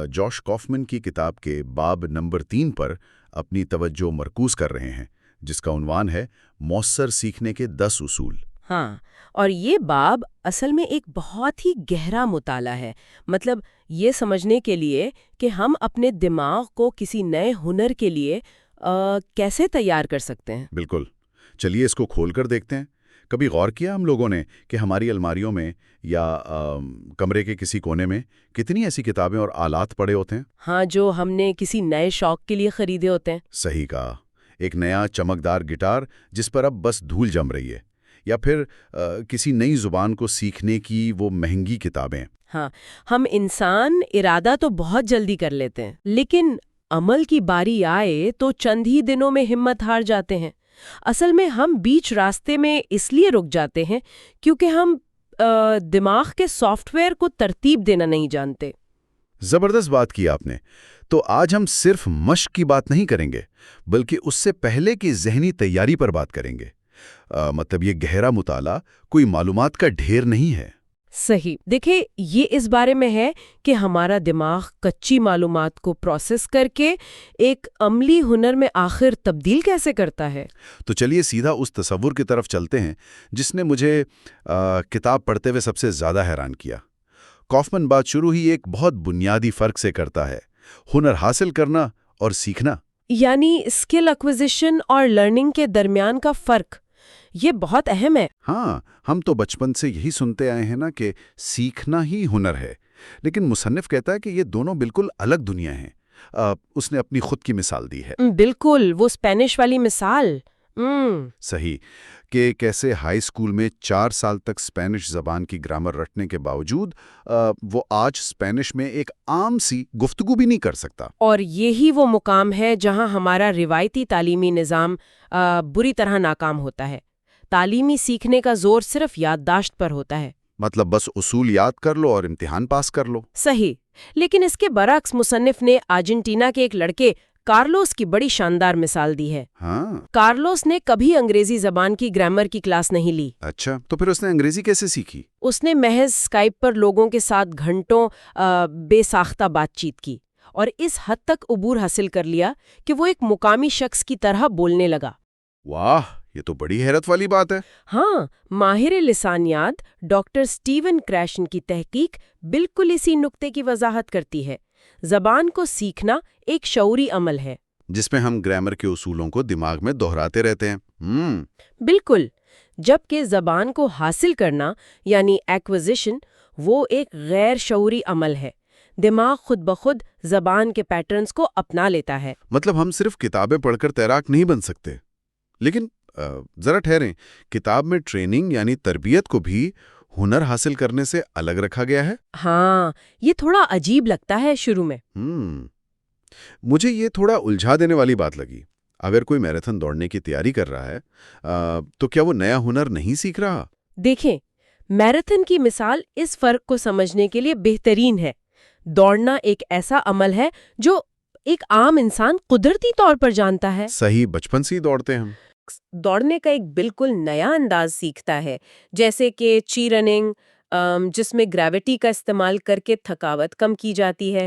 جوش کافمن کی کتاب کے باب نمبر 3 پر اپنی توجہ مرکوز کر رہے ہیں، جس کا عنوان ہے مؤثر سیکھنے کے 10 اصول۔ ہاں، اور یہ باب اصل میں ایک بہت ہی گہرا مطالعہ ہے، مطلب یہ سمجھنے کے لیے کہ ہم اپنے دماغ کو کسی نئے ہنر کے لیے کیسے تیار کر سکتے ہیں۔ بالکل، چلیے اس کو کھول کر دیکھتے ہیں۔ کبھی غور کیا ہم لوگوں نے کہ ہماری الماریوں میں یا کمرے کے کسی کونے میں کتنی ایسی کتابیں اور آلات پڑے ہوتے ہیں؟ ہاں، جو ہم نے کسی نئے شوق کے لیے خریدے ہوتے ہیں۔ صحیح کہا، ایک نیا چمکدار گٹار جس پر اب بس دھول جم رہی ہے، یا پھر کسی نئی زبان کو سیکھنے کی وہ مہنگی کتابیں۔ ہاں، ہم انسان ارادہ تو بہت جلدی کر لیتے ہیں، لیکن عمل کی باری آئے تو چند ہی دنوں میں ہمت ہار جاتے ہیں۔ اصل میں ہم بیچ راستے میں اس لیے رک جاتے ہیں کیونکہ ہم دماغ کے سافٹ ویئر کو ترتیب دینا نہیں جانتے۔ زبردست بات کی آپ نے۔ تو آج ہم صرف مشق کی بات نہیں کریں گے، بلکہ اس سے پہلے کی ذہنی تیاری پر بات کریں گے۔ مطلب یہ گہرا مطالعہ کوئی معلومات کا ڈھیر نہیں ہے۔ صحیح، دیکھیں یہ اس بارے میں ہے کہ ہمارا دماغ کچی معلومات کو پروسیس کر کے ایک عملی ہنر میں آخر تبدیل کیسے کرتا ہے۔ تو چلیے سیدھا اس تصور کی طرف چلتے ہیں جس نے مجھے کتاب پڑھتے ہوئے سب سے زیادہ حیران کیا۔ کافمن بات شروع ہی ایک بہت بنیادی فرق سے کرتا ہے، ہنر حاصل کرنا اور سیکھنا۔ یعنی اسکل ایکوزیشن اور لرننگ کے درمیان کا فرق، یہ بہت اہم ہے۔ ہاں، ہم تو بچپن سے یہی سنتے آئے ہیں نا کہ سیکھنا ہی ہنر ہے، لیکن مصنف کہتا ہے کہ یہ دونوں بالکل الگ دنیا ہیں۔ اس نے اپنی خود کی مثال دی ہے۔ بالکل، وہ اسپینش والی مثال۔ صحیح، کہ کیسے ہائی اسکول میں 4 سال تک اسپینش زبان کی گرامر رٹنے کے باوجود وہ آج اسپینش میں ایک عام سی گفتگو بھی نہیں کر سکتا۔ اور یہی وہ مقام ہے جہاں ہمارا روایتی تعلیمی نظام بری طرح ناکام ہوتا ہے۔ تعلیمی سیکھنے کا زور صرف یادداشت پر ہوتا ہے، مطلب بس اصول یاد کر لو اور امتحان پاس کر لو۔ صحیح، لیکن اس کے برعکس مصنف نے ارجنٹینا کے ایک لڑکے کارلوس کی بڑی شاندار مثال دی ہے۔ ہاں، کارلوس نے کبھی انگریزی زبان کی گرامر کی کلاس نہیں لی۔ اچھا، تو پھر اس نے انگریزی کیسے سیکھی؟ اس نے محض اسکائپ پر لوگوں کے ساتھ گھنٹوں بے ساختہ بات چیت کی، اور اس حد تک عبور حاصل کر لیا کہ وہ ایک مقامی شخص کی طرح بولنے لگا۔ واہ، یہ تو بڑی حیرت والی بات ہے۔ ہاں، ماہر لسانیات ڈاکٹر سٹیون کریشن کی تحقیق بالکل اسی نقطے کی وضاحت کرتی ہے۔ زبان کو سیکھنا ایک شعوری عمل ہے جس میں ہم گرامر کے اصولوں کو دماغ میں دہراتے رہتے ہیں۔ بالکل، جبکہ زبان کو حاصل کرنا یعنی ایکوزیشن وہ ایک غیر شعوری عمل ہے۔ دماغ خود بخود زبان کے پیٹرنز کو اپنا لیتا ہے۔ مطلب ہم صرف کتابیں پڑھ کر تیراک نہیں بن سکتے۔ لیکن ذرا ٹھہریں، کتاب میں ٹریننگ یعنی تربیت کو بھی ہنر حاصل کرنے سے الگ رکھا گیا ہے؟ ہاں، یہ تھوڑا عجیب لگتا ہے شروع میں۔ مجھے یہ تھوڑا الجھا دینے والی بات لگی۔ اگر کوئی میراتھن دوڑنے کی تیاری کر رہا ہے تو کیا وہ نیا ہنر نہیں سیکھ رہا؟ دیکھیں، میراتھن کی مثال اس فرق کو سمجھنے کے لیے بہترین ہے۔ دوڑنا ایک ایسا عمل ہے جو ایک عام انسان قدرتی طور پر جانتا ہے۔ صحیح، بچپن سے ہی دوڑتے ہیں ہم۔ دوڑنے کا ایک بالکل نیا انداز سیکھتا ہے، جیسے کہ چی رننگ، جس میں گریوٹی کا استعمال کر کے تھکاوٹ کم کی جاتی ہے۔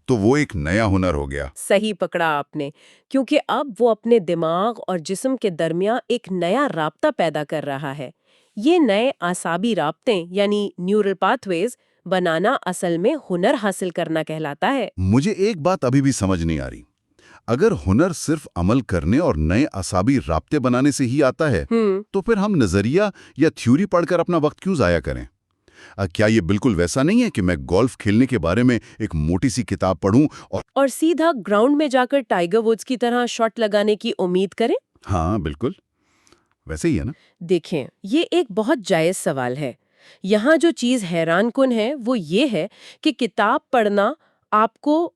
تو وہ ایک نیا ہنر ہو گیا۔ صحیح پکڑا آپ نے، کیونکہ اب وہ اپنے دماغ اور جسم کے درمیان ایک نیا رابطہ پیدا کر رہا ہے۔ یہ نئے اعصابی رابطے یعنی نیورل پاتھ ویز بنانا اصل میں ہنر حاصل کرنا کہلاتا ہے۔ مجھے ایک بات ابھی بھی سمجھ نہیں آ رہی۔ اگر ہنر صرف عمل کرنے اور نئے اعصابی رابطے بنانے سے ہی آتا ہے تو پھر ہم نظریہ یا تھیوری پڑھ کر اپنا وقت کیوں ضائع کریں؟ کیا یہ بالکل ویسا نہیں ہے کہ میں گولف کھیلنے کے بارے میں ایک موٹی سی کتاب پڑھوں اور سیدھا گراؤنڈ میں جا کر ٹائیگر ووڈز کی طرح شاٹ لگانے کی امید کریں؟ ہاں بالکل ویسے ہی ہے نا۔ دیکھیں، یہ ایک بہت جائز سوال ہے۔ یہاں جو چیز حیران کن ہے وہ یہ ہے کہ کتاب پڑھنا آپ کو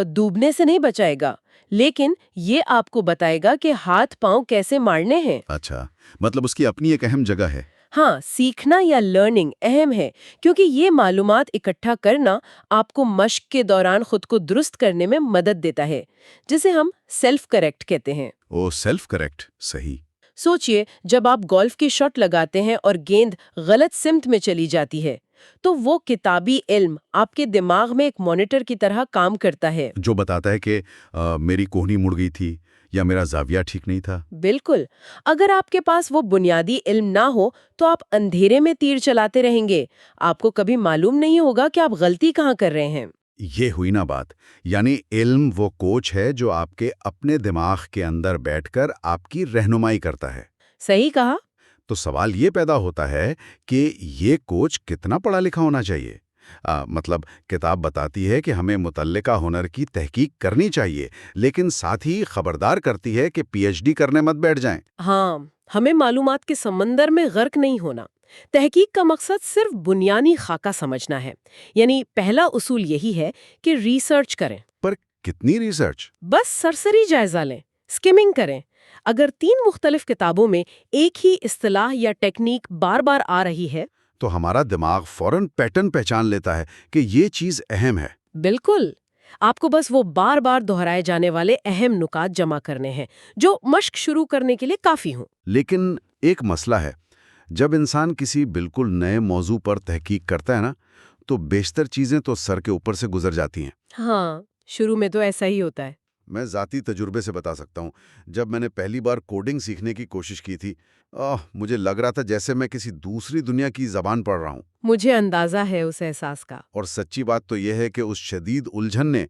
ڈوبنے سے نہیں بچائے گا، لیکن یہ آپ کو بتائے گا کہ ہاتھ پاؤں کیسے مارنے ہیں۔ اچھا، مطلب اس کی اپنی ایک اہم جگہ ہے۔ ہاں، سیکھنا یا لرننگ اہم ہے، کیونکہ یہ معلومات اکٹھا کرنا آپ کو مشق کے دوران خود کو درست کرنے میں مدد دیتا ہے، جسے ہم سیلف کریکٹ کہتے ہیں۔ سیلف کریکٹ، صحیح۔ سوچئے، جب آپ گولف کی شاٹ لگاتے ہیں اور گیند غلط سمت میں چلی جاتی ہے تو وہ کتابی علم آپ کے دماغ میں ایک مانیٹر کی طرح کام کرتا ہے، جو بتاتا ہے کہ میری کوہنی مڑ گئی تھی یا میرا زاویہ ٹھیک نہیں تھا۔ بالکل۔ اگر آپ کے پاس وہ بنیادی علم نہ ہو تو آپ اندھیرے میں تیر چلاتے رہیں گے، آپ کو کبھی معلوم نہیں ہوگا کہ آپ غلطی کہاں کر رہے ہیں۔ یہ ہوئی نا بات، یعنی علم وہ کوچ ہے جو آپ کے اپنے دماغ کے اندر بیٹھ کر آپ کی رہنمائی کرتا ہے۔ صحیح کہا۔ تو سوال یہ پیدا ہوتا ہے کہ یہ کوچ کتنا پڑھا لکھا ہونا چاہیے؟ مطلب کتاب بتاتی ہے کہ ہمیں متعلقہ ہنر کی تحقیق کرنی چاہیے، لیکن ساتھ ہی خبردار کرتی ہے کہ پی ایچ ڈی کرنے مت بیٹھ جائیں۔ ہاں، ہمیں معلومات کے سمندر میں غرق نہیں ہونا۔ تحقیق کا مقصد صرف بنیادی خاکہ سمجھنا ہے، یعنی پہلا اصول یہی ہے کہ ریسرچ کریں۔ پر کتنی ریسرچ؟ بس سرسری جائزہ لیں، اسکمنگ کریں۔ اگر 3 مختلف کتابوں میں ایک ہی اصطلاح یا ٹیکنیک بار بار آ رہی ہے تو ہمارا دماغ فوراً پیٹرن پہچان لیتا ہے کہ یہ چیز اہم ہے۔ بالکل، آپ کو بس وہ بار بار دہرائے جانے والے اہم نکات جمع کرنے ہیں جو مشق شروع کرنے کے لیے کافی ہوں۔ لیکن ایک مسئلہ ہے، جب انسان کسی بالکل نئے موضوع پر تحقیق کرتا ہے نا تو بیشتر چیزیں تو سر کے اوپر سے گزر جاتی ہیں۔ ہاں، شروع میں تو ایسا ہی ہوتا ہے۔ میں ذاتی تجربے سے بتا سکتا ہوں، جب میں نے پہلی بار کوڈنگ سیکھنے کی کوشش کی تھی، مجھے لگ رہا تھا جیسے میں کسی دوسری دنیا کی زبان پڑھ رہا ہوں۔ مجھے اندازہ ہے اس احساس کا۔ اور سچی بات تو یہ ہے کہ اس شدید الجھن نے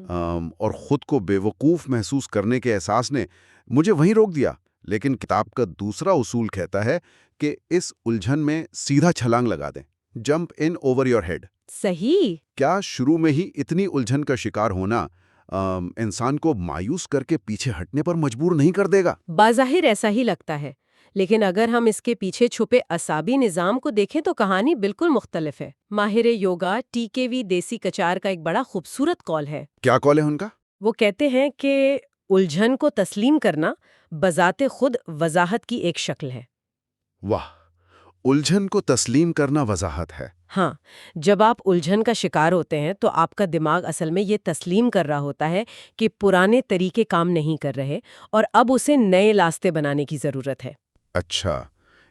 اور خود کو بے وقوف محسوس کرنے کے احساس نے مجھے وہیں روک دیا۔ لیکن کتاب کا دوسرا اصول کہتا ہے کہ اس الجھن میں سیدھا چھلانگ لگا دیں، jump in over your head. صحیح۔ کیا شروع میں ہی اتنی الجھن کا شکار ہونا انسان کو مایوس کر کے پیچھے ہٹنے پر مجبور نہیں کر دے گا؟ بظاہر ایسا ہی لگتا ہے، لیکن اگر ہم اس کے پیچھے چھپے اعصابی نظام کو دیکھیں تو کہانی بالکل مختلف ہے۔ ماہر یوگا TKV دیسی کچار کا ایک بڑا خوبصورت قول ہے۔ کیا قول ہے ان کا؟ وہ کہتے ہیں کہ الجھن کو تسلیم کرنا بذات خود وضاحت کی ایک شکل ہے۔ واہ، الجھن کو تسلیم کرنا وضاحت ہے۔ ہاں، جب آپ الجھن کا شکار ہوتے ہیں تو آپ کا دماغ اصل میں یہ تسلیم کر رہا ہوتا ہے کہ پرانے طریقے کام نہیں کر رہے اور اب اسے نئے راستے بنانے کی ضرورت ہے۔ اچھا،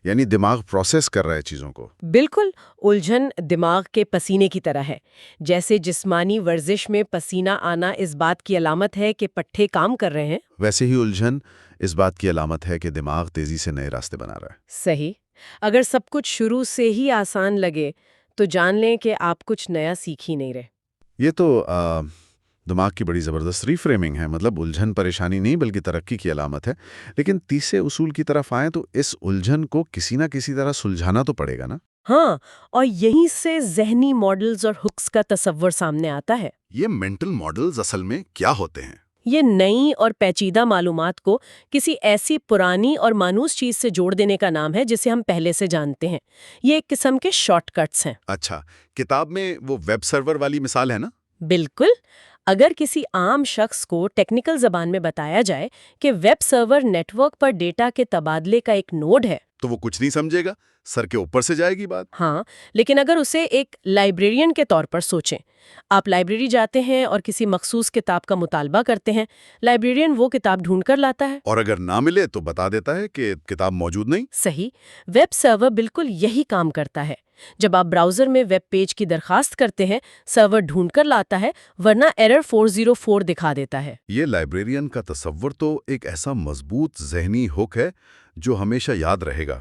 یعنی دماغ پروسیس کر رہا ہے چیزوں کو۔ بالکل، الجھن دماغ کے پسینے کی طرح ہے۔ جیسے جسمانی ورزش میں پسینہ آنا اس بات کی علامت ہے کہ پٹھے کام کر رہے ہیں، ویسے ہی الجھن اس بات کی علامت ہے کہ دماغ تیزی سے نئے راستے بنا رہا ہے۔ صحیح۔ اگر سب کچھ شروع سے ہی آسان لگے تو جان لیں کہ آپ کچھ نیا سیکھ ہی نہیں رہے۔ یہ تو دماغ کی بڑی زبردست ریفریمنگ ہے، مطلب الجھن پریشانی نہیں بلکہ ترقی کی علامت ہے۔ لیکن تیسرے اصول کی طرف آئیں تو اس الجھن کو کسی نہ کسی طرح سلجھانا تو پڑے گا نا؟ ہاں، اور یہیں سے ذہنی ماڈلز اور ہکس کا تصور سامنے آتا ہے۔ یہ مینٹل ماڈلز اصل میں کیا ہوتے ہیں؟ یہ نئی اور پیچیدہ معلومات کو کسی ایسی پرانی اور مانوس چیز سے جوڑ دینے کا نام ہے جسے ہم پہلے سے جانتے ہیں۔ یہ ایک قسم کے شارٹ کٹس ہیں۔ اچھا، کتاب میں وہ ویب سرور والی مثال ہے نا؟ بالکل۔ اگر کسی عام شخص کو ٹیکنیکل زبان میں بتایا جائے کہ ویب سرور نیٹ ورک پر ڈیٹا کے تبادلے کا ایک نوڈ ہے تو وہ کچھ نہیں سمجھے گا، سر کے اوپر سے جائے گی بات۔ ہاں، لیکن اگر اسے ایک لائبریرین کے طور پر سوچیں، آپ لائبریری جاتے ہیں اور کسی مخصوص کتاب کا مطالبہ کرتے ہیں، لائبریرین وہ کتاب ڈھونڈ کر لاتا ہے، اور اگر نہ ملے تو بتا دیتا ہے کہ کتاب موجود نہیں۔ صحیح۔ ویب سرور بالکل یہی کام کرتا ہے۔ جب آپ براؤزر میں ویب پیج کی درخواست کرتے ہیں، سرور ڈھونڈ کر لاتا ہے، ورنہ ایرر 404 دکھا دیتا ہے۔ یہ لائبریرین کا تصور تو ایک ایسا مضبوط ذہنی ہک ہے جو ہمیشہ یاد رہے گا۔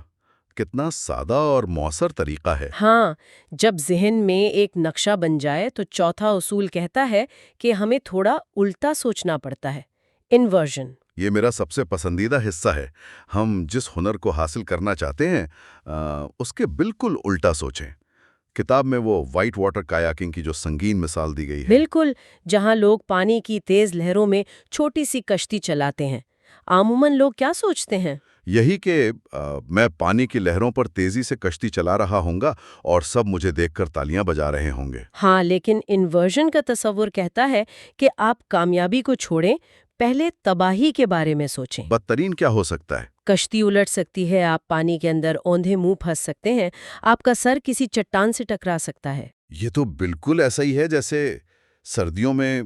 کتنا سادہ اور مؤثر طریقہ ہے۔ ہاں، جب ذہن میں ایک نقشہ بن جائے تو چوتھا اصول کہتا ہے کہ ہمیں تھوڑا الٹا سوچنا پڑتا ہے، انورژن۔ یہ میرا سب سے پسندیدہ حصہ ہے۔ ہم جس ہنر کو حاصل کرنا چاہتے ہیں اس کے بالکل الٹا سوچیں۔ کتاب میں وہ وائٹ واٹر کایاکنگ کی جو سنگین مثال دی گئی ہے، بالکل، جہاں لوگ پانی کی تیز لہروں میں چھوٹی سی کشتی چلاتے ہیں، عموماً لوگ کیا سوچتے ہیں؟ یہی کہ میں پانی کی لہروں پر تیزی سے کشتی چلا رہا ہوں گا اور سب مجھے دیکھ کر تالیاں بجا رہے ہوں گے۔ ہاں، لیکن انورژن کا تصور کہتا ہے کہ آپ کامیابی کو چھوڑیں، پہلے تباہی کے بارے میں سوچیں۔ بدترین کیا ہو سکتا ہے؟ کشتی الٹ سکتی ہے، آپ پانی کے اندر اوندھے منہ پھنس سکتے ہیں، آپ کا سر کسی چٹان سے ٹکرا سکتا ہے۔ یہ تو بالکل ایسا ہی ہے جیسے سردیوں میں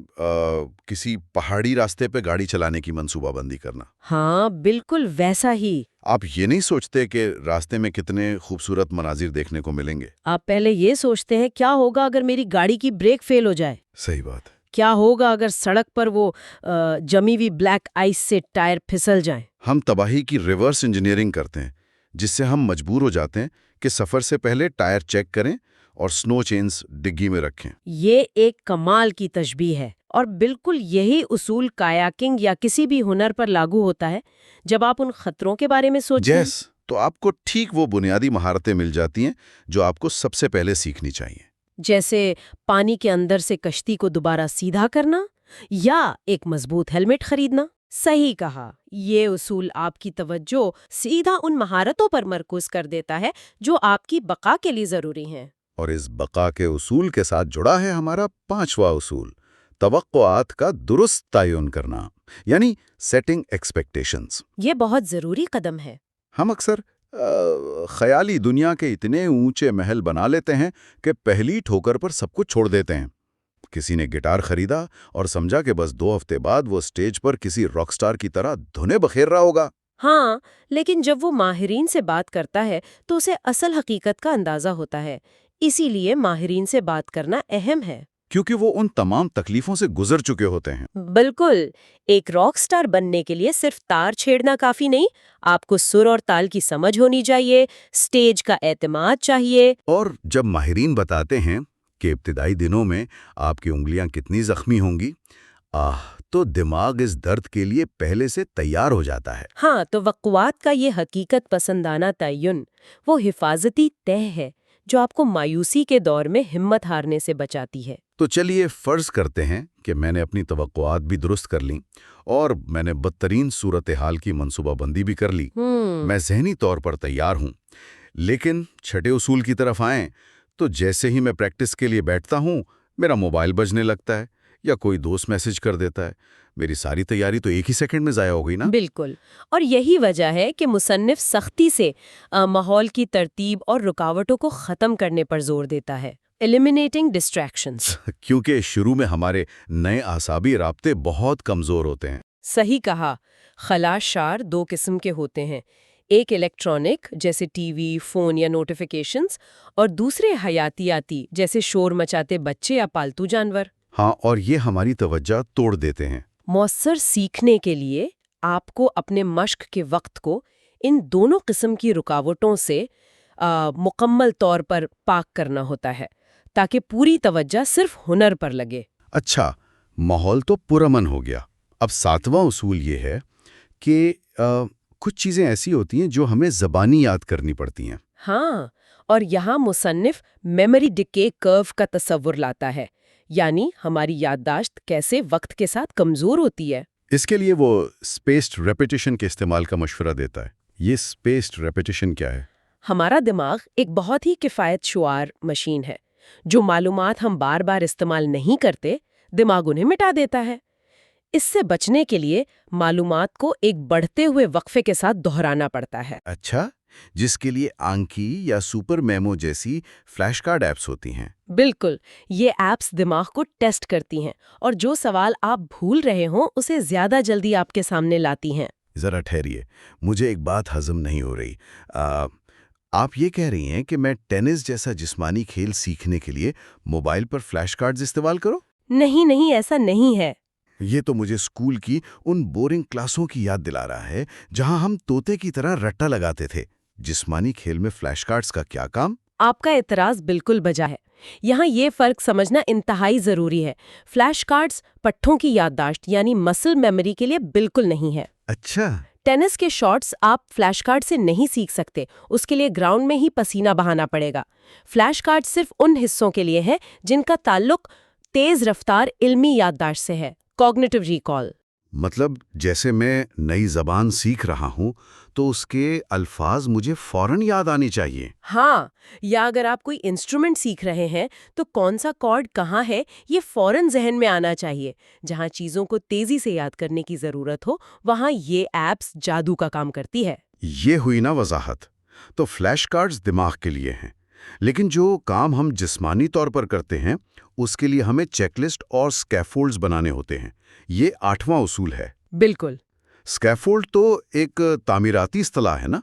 کسی پہاڑی راستے پہ گاڑی چلانے کی منصوبہ بندی کرنا۔ ہاں، بالکل ویسا ہی۔ آپ یہ نہیں سوچتے کہ راستے میں کتنے خوبصورت مناظر دیکھنے کو ملیں گے۔ آپ پہلے یہ سوچتے ہیں کیا ہوگا اگر میری گاڑی کی بریک فیل ہو جائے؟ صحیح بات ہے۔ کیا ہوگا اگر سڑک پر وہ جمی ہوئی بلیک آئس سے ٹائر پھسل جائیں؟ ہم تباہی کی ریورس انجینئرنگ کرتے ہیں، جس سے ہم مجبور ہو جاتے ہیں کہ سفر سے پہلے ٹائر چیک کریں اور سنو چینز ڈگی میں رکھیں۔ یہ ایک کمال کی تشبیہ ہے، اور بالکل یہی اصول کایاکنگ یا کسی بھی ہنر پر لاگو ہوتا ہے۔ جب آپ ان خطروں کے بارے میں سوچیں تو آپ کو ٹھیک وہ بنیادی مہارتیں مل جاتی ہیں جو آپ کو سب سے پہلے سیکھنی چاہیے۔ جیسے پانی کے اندر سے کشتی کو دوبارہ سیدھا کرنا یا ایک مضبوط ہیلمٹ خریدنا۔ صحیح کہا، یہ اصول آپ کی توجہ سیدھا ان مہارتوں پر مرکوز کر دیتا ہے جو آپ کی بقا کے لیے ضروری ہیں۔ اور اس بقا کے اصول کے ساتھ جڑا ہے ہمارا 5واں اصول، توقعات کا درست تعین کرنا، یعنی سیٹنگ ایکسپیکٹیشنز۔ یہ بہت ضروری قدم ہے۔ ہم اکثر خیالی دنیا کے اتنے اونچے محل بنا لیتے ہیں کہ پہلی ٹھوکر پر سب کچھ چھوڑ دیتے ہیں۔ کسی نے گٹار خریدا اور سمجھا کہ بس 2 ہفتے بعد وہ اسٹیج پر کسی راک سٹار کی طرح دھنیں بکھیر رہا ہوگا۔ ہاں، لیکن جب وہ ماہرین سے بات کرتا ہے تو اسے اصل حقیقت کا اندازہ ہوتا ہے۔ اسی لیے ماہرین سے بات کرنا اہم ہے، کیونکہ وہ ان تمام تکلیفوں سے گزر چکے ہوتے ہیں۔ بالکل۔ ایک راک سٹار بننے کے لیے صرف تار چھیڑنا کافی نہیں، آپ کو سر اور تال کی سمجھ ہونی چاہیے، سٹیج کا اعتماد چاہیے۔ اور جب ماہرین بتاتے ہیں کہ ابتدائی دنوں میں آپ کی انگلیاں کتنی زخمی ہوں گی، تو دماغ اس درد کے لیے پہلے سے تیار ہو جاتا ہے۔ ہاں، توقعات کا یہ حقیقت پسندانہ تعین وہ حفاظتی تہ ہے جو آپ کو مایوسی کے دور میں ہمت ہارنے سے بچاتی ہے۔ تو چلیے فرض کرتے ہیں کہ میں نے اپنی توقعات بھی درست کر لیں اور میں نے بدترین صورتحال کی منصوبہ بندی بھی کر لی۔ میں ذہنی طور پر تیار ہوں، لیکن چھٹے اصول کی طرف آئیں تو جیسے ہی میں پریکٹس کے لیے بیٹھتا ہوں، میرا موبائل بجنے لگتا ہے یا کوئی دوست میسج کر دیتا ہے۔ میری ساری تیاری تو ایک ہی سیکنڈ میں ضائع ہو گئی نا۔ بالکل، اور یہی وجہ ہے کہ مصنف سختی سے ماحول کی ترتیب اور رکاوٹوں کو ختم کرنے پر زور دیتا ہے۔ eliminating distractions۔ کیونکہ شروع میں ہمارے نئے اعصابی رابطے بہت کمزور ہوتے ہیں۔ صحیح کہا، خلاشار 2 قسم کے ہوتے ہیں، ایک الیکٹرانک جیسے ٹی وی، فون یا نوٹیفیکیشنز، اور دوسرے حیاتیاتی جیسے شور مچاتے بچے یا پالتو جانور۔ ہاں، اور یہ ہماری توجہ توڑ دیتے ہیں۔ مؤثر سیکھنے کے لیے آپ کو اپنے مشق کے وقت کو ان دونوں قسم کی رکاوٹوں سے مکمل طور پر پاک کرنا ہوتا ہے تاکہ پوری توجہ صرف ہنر پر لگے۔ اچھا، ماحول تو پرامن ہو گیا۔ اب 7واں اصول یہ ہے کہ کچھ چیزیں ایسی ہوتی ہیں جو ہمیں زبانی یاد کرنی پڑتی ہیں۔ ہاں، اور یہاں مصنف میموری ڈکے کرو کا تصور لاتا ہے، یعنی ہماری یادداشت کیسے وقت کے ساتھ کمزور ہوتی ہے۔ اس کے لیے وہ اسپیسڈ ریپیٹیشن کے استعمال کا مشورہ دیتا ہے۔ یہ اسپیسڈ ریپیٹیشن کیا ہے؟ ہمارا دماغ ایک بہت ہی کفایت شعار مشین ہے۔ جو معلومات ہم بار بار استعمال نہیں کرتے، دماغ انہیں مٹا دیتا ہے۔ اس سے بچنے کے لیے معلومات کو ایک بڑھتے ہوئے وقفے کے ساتھ دہرانا پڑتا ہے۔ اچھا، جس کے لیے آنکی یا سپر میمو جیسی فلیش کارڈ ایپس ہوتی ہیں۔ بالکل، یہ ایپس دماغ کو ٹیسٹ کرتی ہیں اور جو سوال آپ بھول رہے ہوں اسے زیادہ جلدی آپ کے سامنے لاتی ہیں۔ ذرا ٹھہریے، مجھے ایک بات ہضم نہیں ہو رہی۔ آپ یہ کہہ رہی ہیں کہ میں ٹینس جیسا جسمانی کھیل سیکھنے کے لیے موبائل پر فلیش کارڈز استعمال کروں؟ نہیں ایسا نہیں ہے۔ یہ تو مجھے اسکول کی ان بورنگ کلاسوں کی یاد دلا رہا ہے جہاں ہم طوطے کی طرح رٹا لگاتے تھے۔ جسمانی کھیل میں فلیش کارڈز کا کیا کام؟ آپ کا اعتراض بالکل بجا ہے۔ یہاں یہ فرق سمجھنا انتہائی ضروری ہے۔ فلیش کارڈز پٹھوں کی یادداشت یعنی مسل میموری کے لیے بالکل نہیں ہے۔ اچھا، ٹینس کے شاٹس آپ فلیش کارڈ سے نہیں سیکھ سکتے، اس کے لیے گراؤنڈ میں ہی پسینہ بہانا پڑے گا۔ فلیش کارڈ صرف ان حصوں کے لیے ہے جن کا تعلق تیز رفتار علمی یادداشت سے ہے، کوگنیٹو ریکال۔ مطلب جیسے میں نئی زبان سیکھ رہا ہوں تو اس کے الفاظ مجھے فوراً یاد آنی چاہیے۔ ہاں، یا اگر آپ کوئی انسٹرومنٹ سیکھ رہے ہیں تو کون سا کارڈ کہاں ہے یہ فوراً ذہن میں آنا چاہیے۔ جہاں چیزوں کو تیزی سے یاد کرنے کی ضرورت ہو وہاں یہ ایپس جادو کا کام کرتی ہے۔ یہ ہوئی نا وضاحت۔ تو فلیش کارڈز دماغ کے لیے ہیں، لیکن جو کام ہم جسمانی طور پر کرتے ہیں اس کے لیے ہمیں چیک لسٹ اور سکیفولڈز بنانے ہوتے ہیں۔ یہ 8واں اصول ہے۔ بالکل۔ سکیفولڈ تو ایک تعمیراتی اصطلاح ہے نا،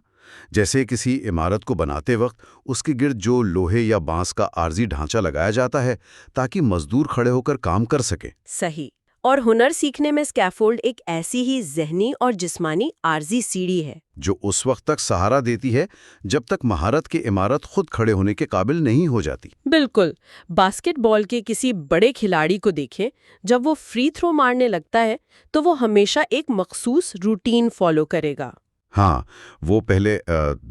جیسے کسی عمارت کو بناتے وقت اس کے گرد جو لوہے یا بانس کا عارضی ڈھانچہ لگایا جاتا ہے تاکہ مزدور کھڑے ہو کر کام کر سکیں۔ صحیح۔ اور ہنر سیکھنے میں اسکیفولڈ ایک ایسی ہی ذہنی اور جسمانی عارضی سیڑھی ہے جو اس وقت تک سہارا دیتی ہے جب تک مہارت کی عمارت خود کھڑے ہونے کے قابل نہیں ہو جاتی۔ بالکل۔ باسکٹ بال کے کسی بڑے کھلاڑی کو دیکھیں، جب وہ فری تھرو مارنے لگتا ہے تو وہ ہمیشہ ایک مخصوص روٹین فالو کرے گا۔ ہاں، وہ پہلے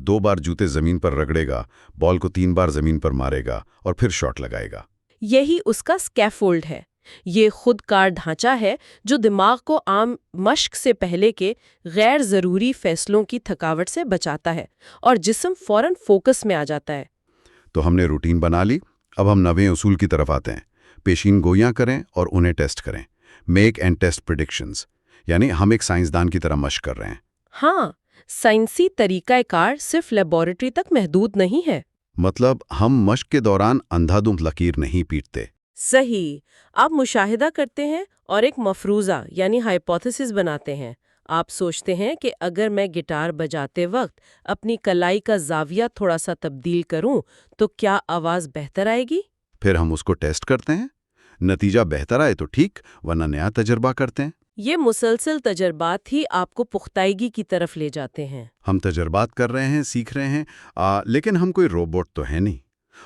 2 بار جوتے زمین پر رگڑے گا، بال کو 3 بار زمین پر مارے گا اور پھر شاٹ لگائے گا۔ یہی اس کا اسکیفولڈ ہے۔ یہ خود کار ڈھانچہ ہے جو دماغ کو عام مشق سے پہلے کے غیر ضروری فیصلوں کی تھکاوٹ سے بچاتا ہے اور جسم فوراً فوکس میں آ جاتا ہے۔ تو ہم نے روٹین بنا لی، اب ہم نویں اصول کی طرف آتے ہیں۔ پیشین گوئیاں کریں اور انہیں ٹیسٹ کریں۔ میک اینڈ ٹیسٹ پریڈکشنز، یعنی ہم ایک سائنسدان کی طرح مشق کر رہے ہیں۔ ہاں، سائنسی طریقہ کار صرف لیبارٹری تک محدود نہیں ہے۔ مطلب ہم مشق کے دوران اندھا دھند لکیر نہیں پیٹتے۔ صحیح۔ آپ مشاہدہ کرتے ہیں اور ایک مفروضہ یعنی ہائپوتھیسس بناتے ہیں۔ آپ سوچتے ہیں کہ اگر میں گٹار بجاتے وقت اپنی کلائی کا زاویہ تھوڑا سا تبدیل کروں تو کیا آواز بہتر آئے گی؟ پھر ہم اس کو ٹیسٹ کرتے ہیں، نتیجہ بہتر آئے تو ٹھیک، ورنہ نیا تجربہ کرتے ہیں۔ یہ مسلسل تجربات ہی آپ کو پختگی کی طرف لے جاتے ہیں۔ ہم تجربات کر رہے ہیں، سیکھ رہے ہیں، لیکن ہم کوئی روبوٹ تو ہے نہیں۔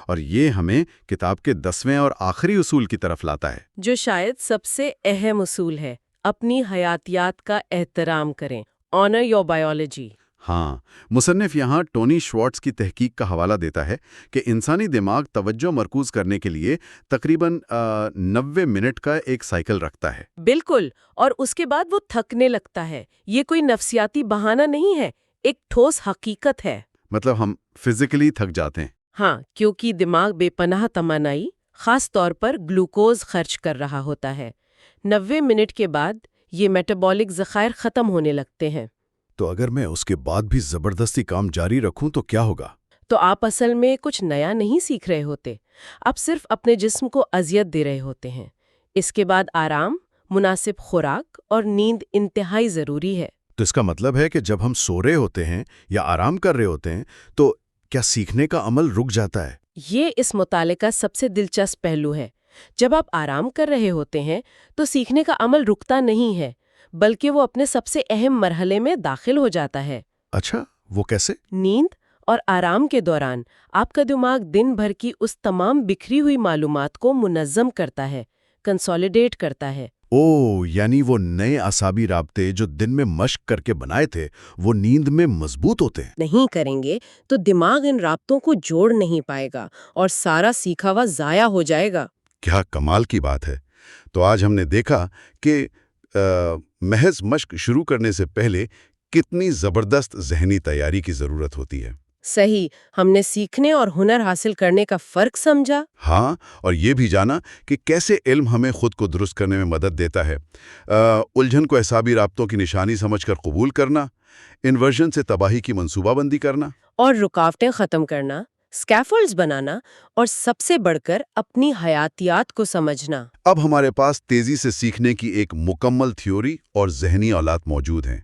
اور یہ ہمیں کتاب کے 10ویں اور آخری اصول کی طرف لاتا ہے، جو شاید سب سے اہم اصول ہے، اپنی حیاتیات کا احترام کریں۔ Owner your biology. ہاں، مصنف یہاں ٹونی شوارٹز کی تحقیق کا حوالہ دیتا ہے کہ انسانی دماغ توجہ مرکوز کرنے کے لیے تقریباً 90 منٹ کا ایک سائیکل رکھتا ہے۔ بالکل، اور اس کے بعد وہ تھکنے لگتا ہے۔ یہ کوئی نفسیاتی بہانہ نہیں ہے، ایک ٹھوس حقیقت ہے۔ مطلب ہم فزیکلی تھک جاتے ہیں۔ ہاں، کیونکہ دماغ بے پناہ توانائی، خاص طور پر گلوکوز خرچ کر رہا ہوتا ہے۔ 90 منٹ کے بعد یہ میٹابولک ذخائر ختم ہونے لگتے ہیں۔ تو اگر میں اس کے بعد بھی زبردستی کام جاری رکھوں تو کیا ہوگا؟ تو آپ اصل میں کچھ نیا نہیں سیکھ رہے ہوتے، آپ صرف اپنے جسم کو اذیت دے رہے ہوتے ہیں۔ اس کے بعد آرام، مناسب خوراک اور نیند انتہائی ضروری ہے۔ تو اس کا مطلب ہے کہ جب ہم سو رہے ہوتے ہیں یا آرام کر رہے ہوتے ہیں تو کیا سیکھنے کا عمل رک جاتا ہے؟ یہ اس مطالعے کا سب سے دلچسپ پہلو ہے۔ جب آپ آرام کر رہے ہوتے ہیں تو سیکھنے کا عمل رکتا نہیں ہے، بلکہ وہ اپنے سب سے اہم مرحلے میں داخل ہو جاتا ہے۔ اچھا، وہ کیسے؟ نیند اور آرام کے دوران آپ کا دماغ دن بھر کی اس تمام بکھری ہوئی معلومات کو منظم کرتا ہے، کنسولیڈیٹ کرتا ہے۔ یعنی وہ نئے اعصابی رابطے جو دن میں مشق کر کے بنائے تھے وہ نیند میں مضبوط ہوتے ہیں۔ نہیں کریں گے تو دماغ ان رابطوں کو جوڑ نہیں پائے گا اور سارا سیکھا ہوا ضائع ہو جائے گا۔ کیا کمال کی بات ہے۔ تو آج ہم نے دیکھا کہ محض مشق شروع کرنے سے پہلے کتنی زبردست ذہنی تیاری کی ضرورت ہوتی ہے۔ صحیح، ہم نے سیکھنے اور ہنر حاصل کرنے کا فرق سمجھا۔ ہاں، اور یہ بھی جانا کہ کیسے علم ہمیں خود کو درست کرنے میں مدد دیتا ہے۔ الجھن کو اعصابی رابطوں کی نشانی سمجھ کر قبول کرنا، انورژن سے تباہی کی منصوبہ بندی کرنا، اور رکاوٹیں ختم کرنا، اسکیفولڈز بنانا، اور سب سے بڑھ کر اپنی حیاتیات کو سمجھنا۔ اب ہمارے پاس تیزی سے سیکھنے کی ایک مکمل تھیوری اور ذہنی آلات موجود ہیں۔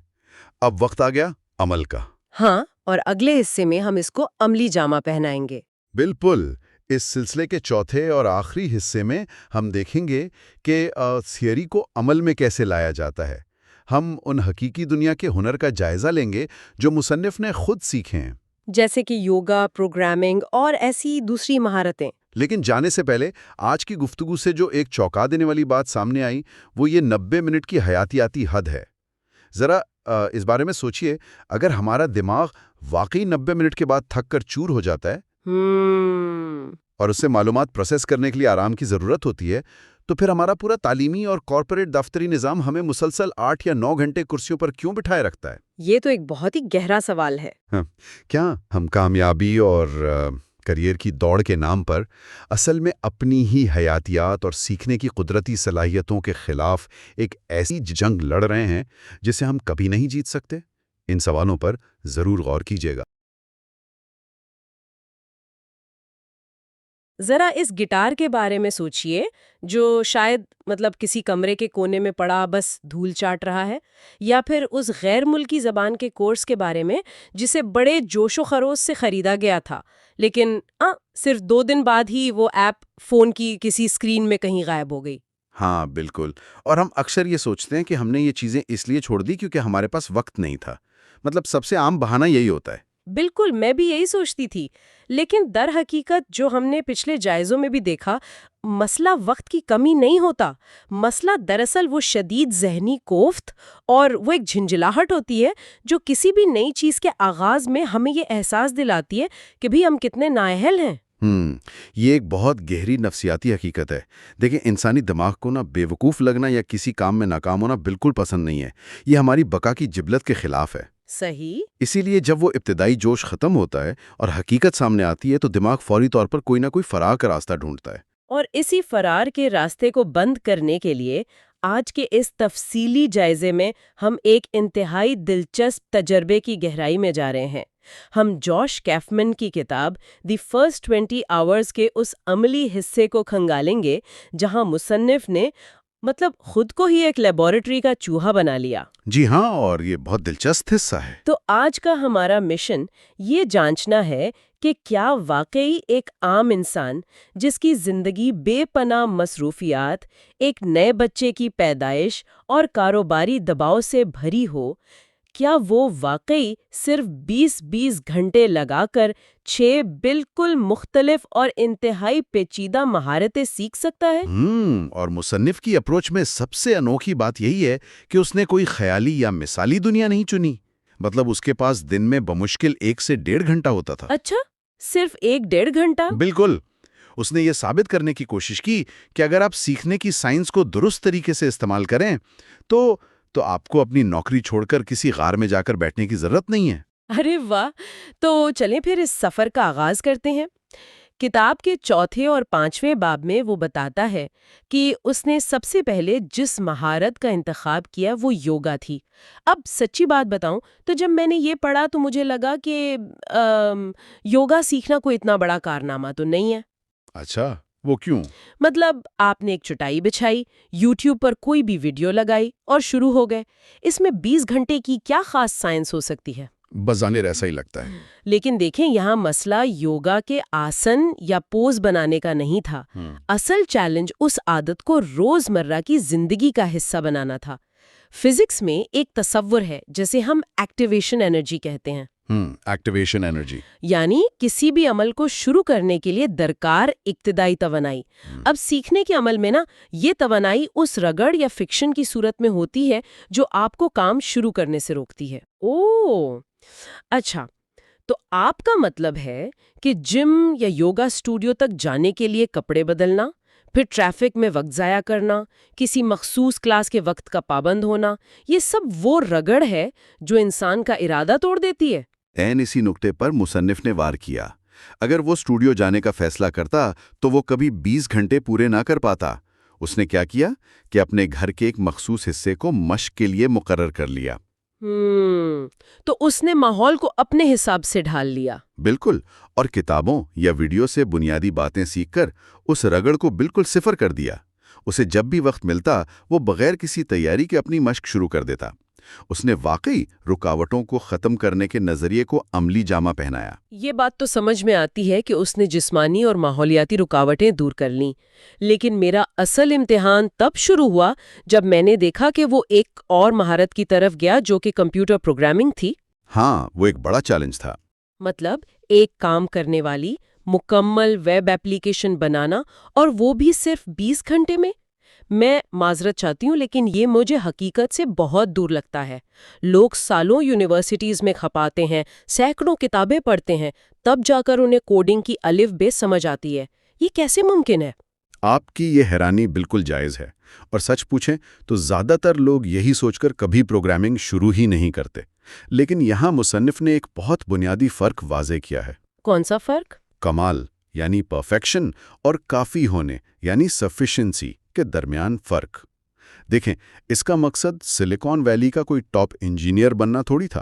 اب وقت آ گیا عمل کا۔ ہاں، اور اگلے حصے میں ہم اس کو عملی جامہ پہنائیں گے۔ بالکل، اس سلسلے کے چوتھے اور آخری حصے میں ہم دیکھیں گے کہ تھیوری کو عمل میں کیسے لایا جاتا ہے۔ ہم ان حقیقی دنیا کے ہنر کا جائزہ لیں گے جو مصنف نے خود سیکھے ہیں، جیسے کہ یوگا، پروگرامنگ اور ایسی دوسری مہارتیں۔ لیکن جانے سے پہلے آج کی گفتگو سے جو ایک چونکا دینے والی بات سامنے آئی وہ یہ 90 منٹ کی حیاتیاتی حد ہے۔ ذرا اس بارے میں سوچئے، اگر ہمارا دماغ واقعی 90 منٹ کے بعد تھک کر چور ہو جاتا ہے اور اس سے معلومات پروسیس کرنے کے لیے آرام کی ضرورت ہوتی ہے، تو پھر ہمارا پورا تعلیمی اور کارپوریٹ دفتری نظام ہمیں مسلسل 8 یا 9 گھنٹے کرسیوں پر کیوں بٹھائے رکھتا ہے؟ یہ تو ایک بہت ہی گہرا سوال ہے۔ کیا ہم کامیابی اور کریئر کی دوڑ کے نام پر اصل میں اپنی ہی حیاتیات اور سیکھنے کی قدرتی صلاحیتوں کے خلاف ایک ایسی جنگ لڑ رہے ہیں جسے ہم کبھی نہیں جیت سکتے؟ ان سوالوں پر ضرور غور کیجیے گا۔ ذرا اس گٹار کے بارے میں سوچئے، جو شاید کسی کمرے کے کونے میں پڑا بس دھول چاٹ رہا ہے، یا پھر اس غیر ملکی زبان کے کورس کے بارے میں جسے بڑے جوش و خروش سے خریدا گیا تھا، لیکن صرف 2 دن بعد ہی وہ ایپ فون کی کسی اسکرین میں کہیں غائب ہو گئی۔ ہاں بالکل، اور ہم اکثر یہ سوچتے ہیں کہ ہم نے یہ چیزیں اس لیے چھوڑ دی کیونکہ ہمارے پاس وقت نہیں تھا۔ سب سے عام بہانہ یہی ہوتا ہے۔ بالکل، میں بھی یہی سوچتی تھی، لیکن در حقیقت جو ہم نے پچھلے جائزوں میں بھی دیکھا، مسئلہ وقت کی کمی نہیں ہوتا۔ مسئلہ دراصل وہ شدید ذہنی کوفت اور وہ ایک جھنجھلاہٹ ہوتی ہے جو کسی بھی نئی چیز کے آغاز میں ہمیں یہ احساس دلاتی ہے کہ بھی ہم کتنے نااہل ہیں۔ یہ ایک بہت گہری نفسیاتی حقیقت ہے۔ دیکھیں، انسانی دماغ کو بے وقوف لگنا یا کسی کام میں ناکام ہونا بالکل پسند نہیں ہے۔ یہ ہماری بقا کی جبلت کے خلاف ہے۔ صحیح۔ اسی لیے جب وہ ابتدائی جوش ختم ہوتا ہے اور حقیقت سامنے آتی ہے تو دماغ فوری طور پر کوئی نہ کوئی فرار کا راستہ ڈھونڈتا ہے۔ اور اسی فرار کے راستے کو بند کرنے کے لیے آج کے اس تفصیلی جائزے میں ہم ایک انتہائی دلچسپ تجربے کی گہرائی میں جا رہے ہیں۔ ہم جوش کیفمن کی کتاب دی فرسٹ 20 آورز کے اس عملی حصے کو کھنگالیں گے جہاں مصنف نے خود کو ہی ایک لیبارٹری کا چوہا بنا لیا۔ جی ہاں، اور یہ بہت دلچسپ حصہ ہے۔ تو آج کا ہمارا مشن یہ جانچنا ہے کہ کیا واقعی ایک عام انسان جس کی زندگی بے پناہ مصروفیات، ایک نئے بچے کی پیدائش اور کاروباری دباؤ سے بھری ہو، کیا وہ واقعی صرف 20 گھنٹے لگا کر 6 بالکل مختلف اور انتہائی پیچیدہ مہارتیں سیکھ سکتا ہے؟ اور مصنف کی اپروچ میں سب سے انوکھی بات یہی ہے کہ اس نے کوئی خیالی یا مثالی دنیا نہیں چنی۔ اس کے پاس دن میں بمشکل 1 سے 1.5 گھنٹہ ہوتا تھا۔ اچھا، صرف 1-1.5 گھنٹہ؟ بالکل۔ اس نے یہ ثابت کرنے کی کوشش کی کہ اگر آپ سیکھنے کی سائنس کو درست طریقے سے استعمال کریں تو آپ کو اپنی نوکری چھوڑ کر کسی غار میں جا کر بیٹھنے کی ضرورت نہیں ہے۔ ارے واہ! تو چلیں پھر اس سفر کا آغاز کرتے ہیں۔ کتاب کے 4 اور 5ویں باب میں وہ بتاتا ہے کہ اس نے سب سے پہلے جس مہارت کا انتخاب کیا وہ یوگا تھی۔ اب سچی بات بتاؤں تو جب میں نے یہ پڑھا تو مجھے لگا کہ یوگا سیکھنا کوئی اتنا بڑا کارنامہ تو نہیں ہے۔ اچھا، وہ کیوں؟ آپ نے ایک چٹائی بچھائی، یوٹیوب پر کوئی بھی ویڈیو لگائی اور شروع ہو گئے۔ اس میں 20 گھنٹے کی کیا خاص سائنس ہو سکتی ہے؟ بظاہر ایسا ہی لگتا ہے۔ لیکن دیکھیں، یہاں مسئلہ یوگا کے آسن یا پوز بنانے کا نہیں تھا۔ اصل چیلنج اس عادت کو روزمرہ کی زندگی کا حصہ بنانا تھا۔ فزکس میں ایک تصور ہے جسے ہم ایکٹیویشن انرجی کہتے ہیں۔ ایکٹیویشن انرجی یعنی کسی بھی عمل کو شروع کرنے کے لیے درکار ابتدائی توانائی۔ اب سیکھنے کے عمل میں یہ توانائی اس رگڑ یا فکشن کی صورت میں ہوتی ہے جو آپ کو کام شروع کرنے سے روکتی ہے۔ اچھا، تو آپ کا مطلب ہے کہ جم یا یوگا اسٹوڈیو تک جانے کے لیے کپڑے بدلنا، پھر ٹریفک میں وقت ضائع کرنا، کسی مخصوص کلاس کے وقت کا پابند ہونا، یہ سب وہ رگڑ ہے جو انسان کا ارادہ توڑ دیتی ہے؟ اسی نقطے پر مصنف نے وار کیا۔ اگر وہ اسٹوڈیو جانے کا فیصلہ کرتا تو وہ کبھی 20 گھنٹے پورے نہ کر پاتا۔ اس نے کیا کیا کہ اپنے گھر کے ایک مخصوص حصے کو مشق کے لیے مقرر کر لیا۔ تو اس نے ماحول کو اپنے حساب سے ڈھال لیا۔ بالکل، اور کتابوں یا ویڈیو سے بنیادی باتیں سیکھ کر اس رگڑ کو بالکل صفر کر دیا۔ اسے جب بھی وقت ملتا وہ بغیر کسی تیاری کے اپنی مشق شروع کر دیتا۔ اس نے واقعی رکاوٹوں کو ختم کرنے کے نظریے کو عملی جامہ پہنایا۔ یہ بات تو سمجھ میں آتی ہے کہ اس نے جسمانی اور ماحولیاتی رکاوٹیں دور کر لیں، لیکن میرا اصل امتحان تب شروع ہوا جب میں نے دیکھا کہ وہ ایک اور مہارت کی طرف گیا جو کہ کمپیوٹر پروگرامنگ تھی۔ ہاں، وہ ایک بڑا چیلنج تھا۔ مطلب ایک کام کرنے والی مکمل ویب ایپلیکیشن بنانا، اور وہ بھی صرف 20 گھنٹے میں۔ میں معذرت چاہتی ہوں لیکن یہ مجھے حقیقت سے بہت دور لگتا ہے۔ لوگ سالوں یونیورسٹیز میں کھپاتے ہیں، سینکڑوں کتابیں پڑھتے ہیں، تب جا کر انہیں کوڈنگ کی الف بے سمجھ آتی ہے۔ یہ کیسے ممکن ہے؟ آپ کی یہ حیرانی بالکل جائز ہے، اور سچ پوچھیں تو زیادہ تر لوگ یہی سوچ کر کبھی پروگرامنگ شروع ہی نہیں کرتے۔ لیکن یہاں مصنف نے ایک بہت بنیادی فرق واضح کیا ہے۔ کون سا فرق؟ کمال یعنی پرفیکشن اور کافی ہونے یعنی سفیشنسی کے درمیان فرق۔ دیکھیں، اس کا مقصد سلیکان ویلی کا کوئی ٹاپ انجینئر بننا تھوڑی تھا۔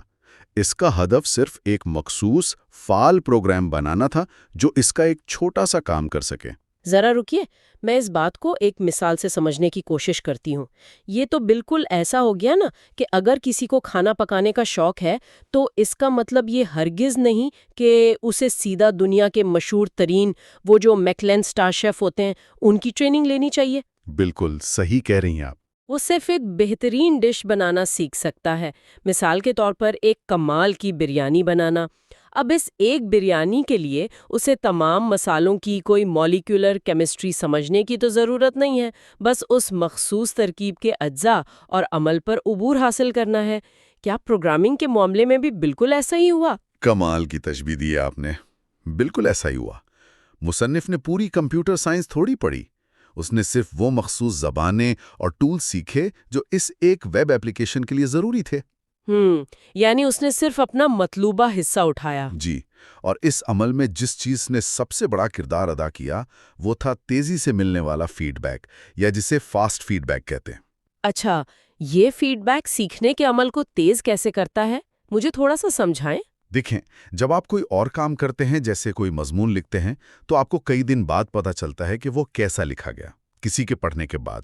اس کا ہدف صرف ایک مخصوص فعال پروگرام بنانا تھا جو اس کا ایک چھوٹا سا کام کر سکے۔ ذرا رکیے، میں اس بات کو ایک مثال سے سمجھنے کی کوشش کرتی ہوں۔ یہ تو بالکل ایسا ہو گیا نا کہ اگر کسی کو کھانا پکانے کا شوق ہے تو اس کا مطلب یہ ہرگز نہیں کہ اسے سیدھا دنیا کے مشہور ترین وہ جو میکلین سٹار شیف ہوتے ہیں ان کی ٹریننگ لینی چاہیے۔ بالکل صحیح کہہ رہی ہیں آپ۔ وہ صرف ایک بہترین ڈش بنانا سیکھ سکتا ہے، مثال کے طور پر ایک کمال کی بریانی بنانا۔ اب اس ایک بریانی کے لیے اسے تمام مسالوں کی کوئی مولیکولر کیمسٹری سمجھنے کی تو ضرورت نہیں ہے، بس اس مخصوص ترکیب کے اجزاء اور عمل پر عبور حاصل کرنا ہے۔ کیا پروگرامنگ کے معاملے میں بھی بالکل ایسا ہی ہوا؟ کمال کی تشبیہ دی ہے آپ نے، بالکل ایسا ہی ہوا۔ مصنف نے پوری کمپیوٹر سائنس تھوڑی پڑھی، اس نے صرف وہ مخصوص زبانیں اور ٹول سیکھے جو اس ایک ویب ایپلیکیشن کے لیے ضروری تھے۔ یعنی اس نے صرف اپنا مطلوبہ حصہ اٹھایا۔ جی، اور اس عمل میں جس چیز نے سب سے بڑا کردار ادا کیا وہ تھا تیزی سے ملنے والا فیڈ بیک، یا جسے فاسٹ فیڈ بیک کہتے ہیں۔ اچھا، یہ فیڈ بیک سیکھنے کے عمل کو تیز کیسے کرتا ہے؟ مجھے تھوڑا سا سمجھائیں۔ دیکھیں، جب آپ کوئی اور کام کرتے ہیں جیسے کوئی مضمون لکھتے ہیں تو آپ کو کئی دن بعد پتہ چلتا ہے کہ وہ کیسا لکھا گیا، کسی کے پڑھنے کے بعد۔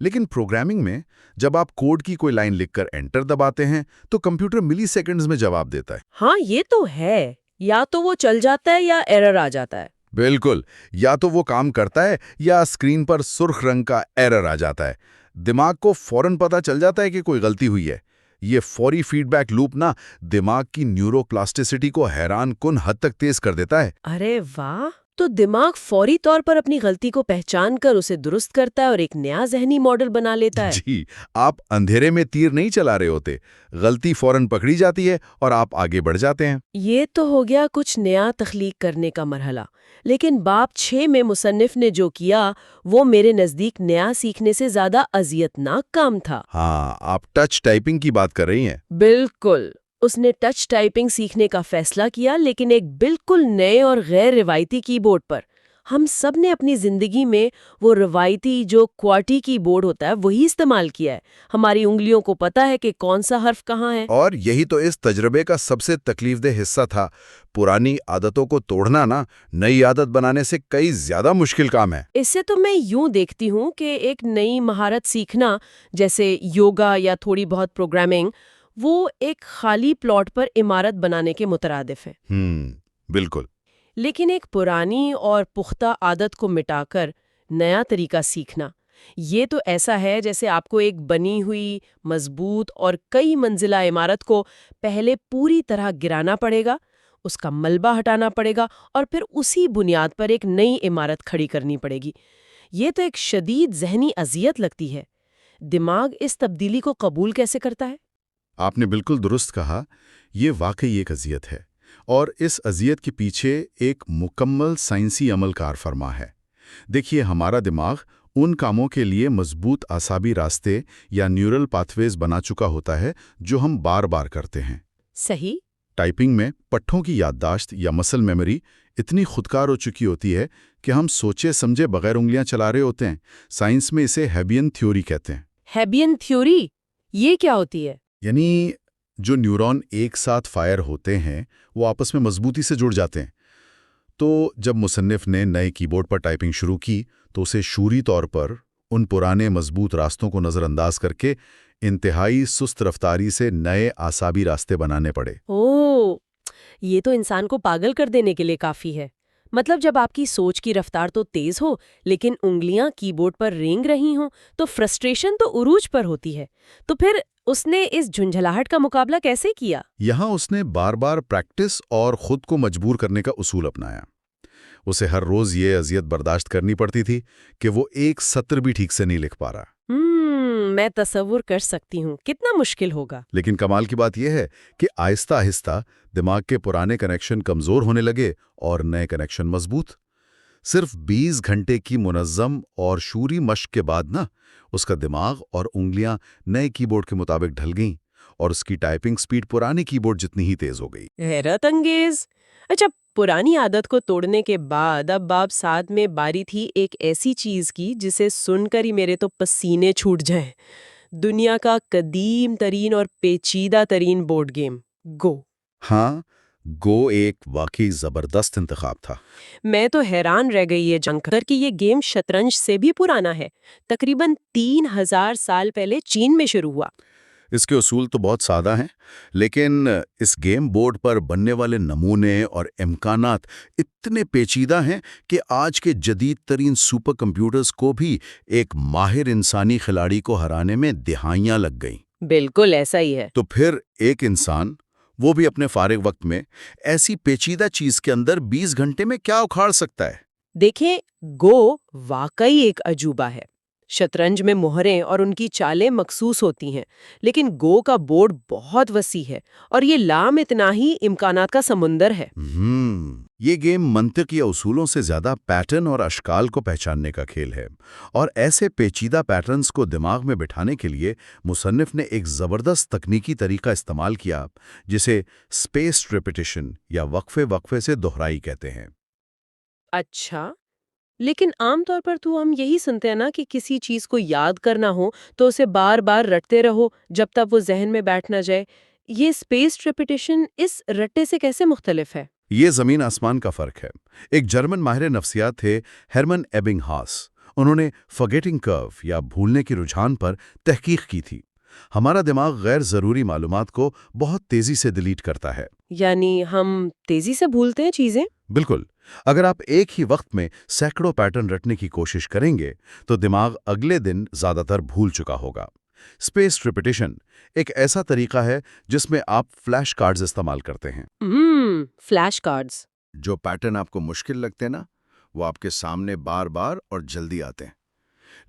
لیکن پروگرامنگ میں جب آپ کوڈ کی کوئی لائن لکھ کر انٹر دباتے ہیں تو کمپیوٹر ملی سیکنڈز میں جواب دیتا ہے۔ ہاں، یہ تو ہے، یا تو وہ چل جاتا ہے یا ایرر آ جاتا ہے۔ بالکل، یا تو وہ کام کرتا ہے یا اسکرین پر سرخ رنگ کا ایرر آ جاتا ہے۔ دماغ کو فوراً پتہ چل جاتا ہے کہ کوئی غلطی ہوئی ہے۔ یہ فوری فیڈ بیک لوپ نا دماغ کی نیورو پلاسٹیسٹی کو حیران کن حد تک تیز کر دیتا ہے۔ ارے واہ! تو دماغ فوری طور پر اپنی غلطی کو پہچان کر اسے درست کرتا ہے اور ایک نیا ذہنی ماڈل بنا لیتا ہے۔ جی، آپ اندھیرے میں تیر نہیں چلا رہے ہوتے، غلطی فوراً پکڑی جاتی ہے اور آپ آگے بڑھ جاتے ہیں۔ یہ تو ہو گیا کچھ نیا تخلیق کرنے کا مرحلہ، لیکن باب 6 میں مصنف نے جو کیا وہ میرے نزدیک نیا سیکھنے سے زیادہ اذیت ناک کام تھا۔ ہاں، آپ ٹچ ٹائپنگ کی بات کر رہی ہیں۔ بالکل، اس نے ٹچ ٹائپنگ سیکھنے کا فیصلہ کیا، لیکن ایک بالکل نئے اور غیر روایتی کی بورڈ پر۔ ہم سب نے اپنی زندگی میں وہ روایتی جو کوارٹی کی بورڈ ہوتا ہے وہی استعمال کیا ہے۔ ہماری انگلیوں کو پتا ہے کہ کون سا حرف کہاں ہے۔ اور یہی تو اس تجربے کا سب سے تکلیف دہ حصہ تھا۔ پرانی عادتوں کو توڑنا نا نئی عادت بنانے سے کئی زیادہ مشکل کام ہے۔ اس سے تو میں یوں دیکھتی ہوں کہ ایک نئی مہارت سیکھنا جیسے یوگا یا تھوڑی بہت پروگرامنگ وہ ایک خالی پلاٹ پر عمارت بنانے کے مترادف ہے۔ بالکل۔ لیکن ایک پرانی اور پختہ عادت کو مٹا کر نیا طریقہ سیکھنا، یہ تو ایسا ہے جیسے آپ کو ایک بنی ہوئی مضبوط اور کئی منزلہ عمارت کو پہلے پوری طرح گرانا پڑے گا، اس کا ملبہ ہٹانا پڑے گا اور پھر اسی بنیاد پر ایک نئی عمارت کھڑی کرنی پڑے گی۔ یہ تو ایک شدید ذہنی اذیت لگتی ہے۔ دماغ اس تبدیلی کو قبول کیسے کرتا ہے؟ آپ نے بالکل درست کہا، یہ واقعی ایک اذیت ہے، اور اس اذیت کے پیچھے ایک مکمل سائنسی عمل کار فرما ہے۔ دیکھیے، ہمارا دماغ ان کاموں کے لیے مضبوط اعصابی راستے یا نیورل پاتھ ویز بنا چکا ہوتا ہے جو ہم بار بار کرتے ہیں۔ صحیح۔ ٹائپنگ میں پٹھوں کی یادداشت یا مسل میموری اتنی خودکار ہو چکی ہوتی ہے کہ ہم سوچے سمجھے بغیر انگلیاں چلا رہے ہوتے ہیں۔ سائنس میں اسے ہیبین تھیوری کہتے ہیں۔ ہیبین تھیوری، یہ کیا ہوتی ہے؟ یعنی جو نیورون ایک ساتھ فائر ہوتے ہیں وہ آپس میں مضبوطی سے جڑ جاتے ہیں۔ تو جب مصنف نے نئے کی بورڈ پر ٹائپنگ شروع کی تو اسے شعوری طور پر ان پرانے مضبوط راستوں کو نظر انداز کر کے انتہائی سست رفتاری سے نئے اعصابی راستے بنانے پڑے۔ اوہ، یہ تو انسان کو پاگل کر دینے کے لیے کافی ہے۔ مطلب جب آپ کی سوچ کی رفتار تو تیز ہو لیکن انگلیاں کی بورڈ پر رینگ رہی ہوں تو فرسٹریشن تو عروج پر ہوتی ہے۔ تو پھر اس نے اس جھنجھلاہٹ کا مقابلہ کیسے کیا؟ یہاں اس نے بار بار پریکٹس اور خود کو مجبور کرنے کا اصول اپنایا۔ اسے ہر روز یہ اذیت برداشت کرنی پڑتی تھی کہ وہ ایک سطر بھی ٹھیک سے نہیں لکھ پا رہا۔ میں تصور کر سکتی ہوں کتنا مشکل ہوگا۔ لیکن کمال کی بات یہ ہے کہ آہستہ آہستہ دماغ کے پرانے کنیکشن کمزور ہونے لگے اور نئے کنیکشن مضبوط۔ صرف 20 گھنٹے کی منظم اور شوری مشق کے بعد اس کا دماغ اور انگلیاں نئے کی بورڈ کے مطابق ڈھل گئیں اور اس کی ٹائپنگ سپیڈ پرانے کی بورڈ جتنی ہی تیز ہو گئی۔ حیرت انگیز۔ اچھا، پرانی عادت کو توڑنے کے بعد اب باب 7 میں باری تھی ایک ایسی چیز کی جسے سن کر ہی میرے تو پسینے چھوٹ جائیں۔ دنیا کا قدیم ترین اور پیچیدہ ترین بورڈ گیم گو۔ ہاں، گو ایک واقعی زبردست انتخاب تھا۔ میں تو حیران رہ گئی یہ جان کر کہ یہ گیم شطرنج سے بھی پرانا ہے۔ تقریباً 3000 سال پہلے چین میں شروع ہوا۔ اس کے اصول تو بہت سادہ ہیں، لیکن اس گیم بورڈ پر بننے والے نمونے اور امکانات اتنے پیچیدہ ہیں کہ آج کے جدید ترین سپر کمپیوٹرز کو بھی ایک ماہر انسانی کھلاڑی کو ہرانے میں دہائیاں لگ گئیں۔ بالکل ایسا ہی ہے۔ تو پھر ایک انسان، وہ بھی اپنے فارغ وقت میں، ایسی پیچیدہ چیز کے اندر 20 گھنٹے میں کیا اکھاڑ سکتا ہے؟ دیکھیں، گو واقعی ایک عجوبہ ہے۔ شطرنج میں مہریں اور ان کی چالیں مخصوص ہوتی ہیں، لیکن گو کا بورڈ بہت وسیع ہے اور یہ لامتناہی امکانات کا سمندر ہے۔ یہ گیم منطق یا اصولوں سے زیادہ پیٹرن اور اشکال کو پہچاننے کا کھیل ہے، اور ایسے پیچیدہ پیٹرنز کو دماغ میں بٹھانے کے لیے مصنف نے ایک زبردست تکنیکی طریقہ استعمال کیا جسے اسپیسڈ ریپیٹیشن یا وقفے وقفے سے دہرائی کہتے ہیں۔ اچھا، لیکن عام طور پر تو ہم یہی سنتے ہیں نا کہ کسی چیز کو یاد کرنا ہو تو اسے بار بار رٹتے رہو جب تک وہ ذہن میں بیٹھ نہ جائے۔ یہ اسپیسڈ ریپیٹیشن اس رٹے سے کیسے مختلف ہے؟ یہ زمین آسمان کا فرق ہے۔ ایک جرمن ماہر نفسیات تھے، ہرمن ایبنگہاس۔ انہوں نے فرگیٹنگ کرو یا بھولنے کے رجحان پر تحقیق کی تھی۔ ہمارا دماغ غیر ضروری معلومات کو بہت تیزی سے ڈیلیٹ کرتا ہے۔ یعنی ہم تیزی سے بھولتے ہیں چیزیں؟ بالکل۔ اگر آپ ایک ہی وقت میں سینکڑوں پیٹرن رٹنے کی کوشش کریں گے تو دماغ اگلے دن زیادہ تر بھول چکا ہوگا۔ اسپیسڈ ریپیٹیشن ایک ایسا طریقہ ہے جس میں آپ فلیش کارڈز استعمال کرتے ہیں۔ Flash cards. جو پیٹرن آپ کو مشکل لگتے ہیں وہ آپ کے سامنے بار بار اور جلدی آتے ہیں،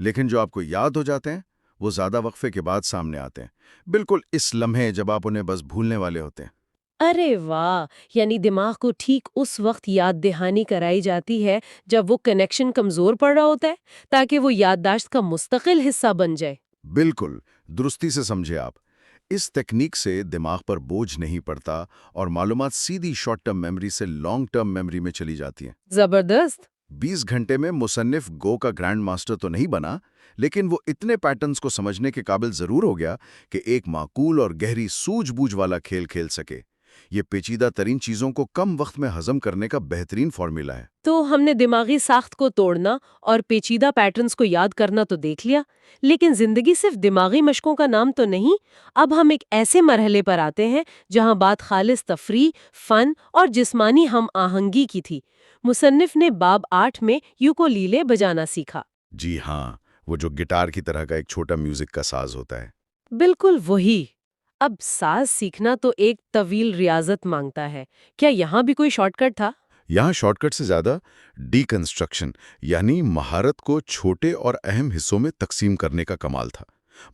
لیکن جو آپ کو یاد ہو جاتے ہیں وہ زیادہ وقفے کے بعد سامنے آتے ہیں، بالکل اس لمحے جب آپ انہیں بس بھولنے والے ہوتے ہیں۔ ارے واہ، یعنی دماغ کو ٹھیک اس وقت یاد دہانی کرائی جاتی ہے جب وہ کنیکشن کمزور پڑ رہا ہوتا ہے تاکہ وہ یادداشت کا مستقل حصہ بن جائے۔ بالکل درستی سے سمجھے آپ۔ اس تکنیک سے دماغ پر بوجھ نہیں پڑتا اور معلومات سیدھی شارٹ ٹرم میموری سے لانگ ٹرم میموری میں چلی جاتی ہیں۔ زبردست۔ 20 گھنٹے میں مصنف گو کا گرینڈ ماسٹر تو نہیں بنا، لیکن وہ اتنے پیٹرنز کو سمجھنے کے قابل ضرور ہو گیا کہ ایک معقول اور گہری سوجھ بوجھ والا کھیل کھیل سکے۔ یہ پیچیدہ ترین چیزوں کو کم وقت میں ہضم کرنے کا بہترین فارمولا ہے۔ تو ہم نے دماغی ساخت کو توڑنا اور پیچیدہ پیٹرنز کو یاد کرنا تو دیکھ لیا، لیکن زندگی صرف دماغی مشقوں کا نام تو نہیں۔ اب ہم ایک ایسے مرحلے پر آتے ہیں جہاں بات خالص تفریح، فن اور جسمانی ہم آہنگی کی تھی۔ مصنف نے باب 8 میں یوکولیلے بجانا سیکھا۔ جی ہاں، وہ جو گٹار کی طرح کا ایک چھوٹا میوزک کا ساز ہوتا ہے۔ بالکل وہی۔ اب ساز سیکھنا تو ایک طویل ریاضت مانگتا ہے۔ کیا یہاں بھی کوئی شارٹ کٹ تھا؟ یہاں شارٹ کٹ سے زیادہ ڈی کنسٹرکشن، یعنی مہارت کو چھوٹے اور اہم حصوں میں تقسیم کرنے کا کمال تھا۔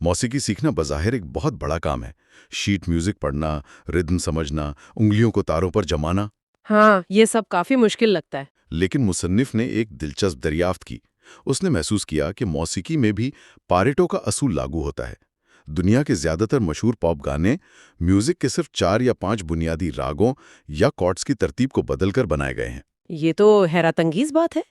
موسیقی سیکھنا بظاہر ایک بہت بڑا کام ہے، شیٹ میوزک پڑھنا، ردم سمجھنا، انگلیوں کو تاروں پر جمانا۔ ہاں، یہ سب کافی مشکل لگتا ہے۔ لیکن مصنف نے ایک دلچسپ دریافت کی۔ اس نے محسوس کیا کہ موسیقی میں بھی پاریٹو کا اصول لاگو ہوتا ہے۔ دنیا کے زیادہ تر مشہور پاپ گانے میوزک کے صرف 4 یا 5 بنیادی راگوں یا کارڈز کی ترتیب کو بدل کر بنائے گئے ہیں۔ یہ تو حیرت انگیز بات ہے۔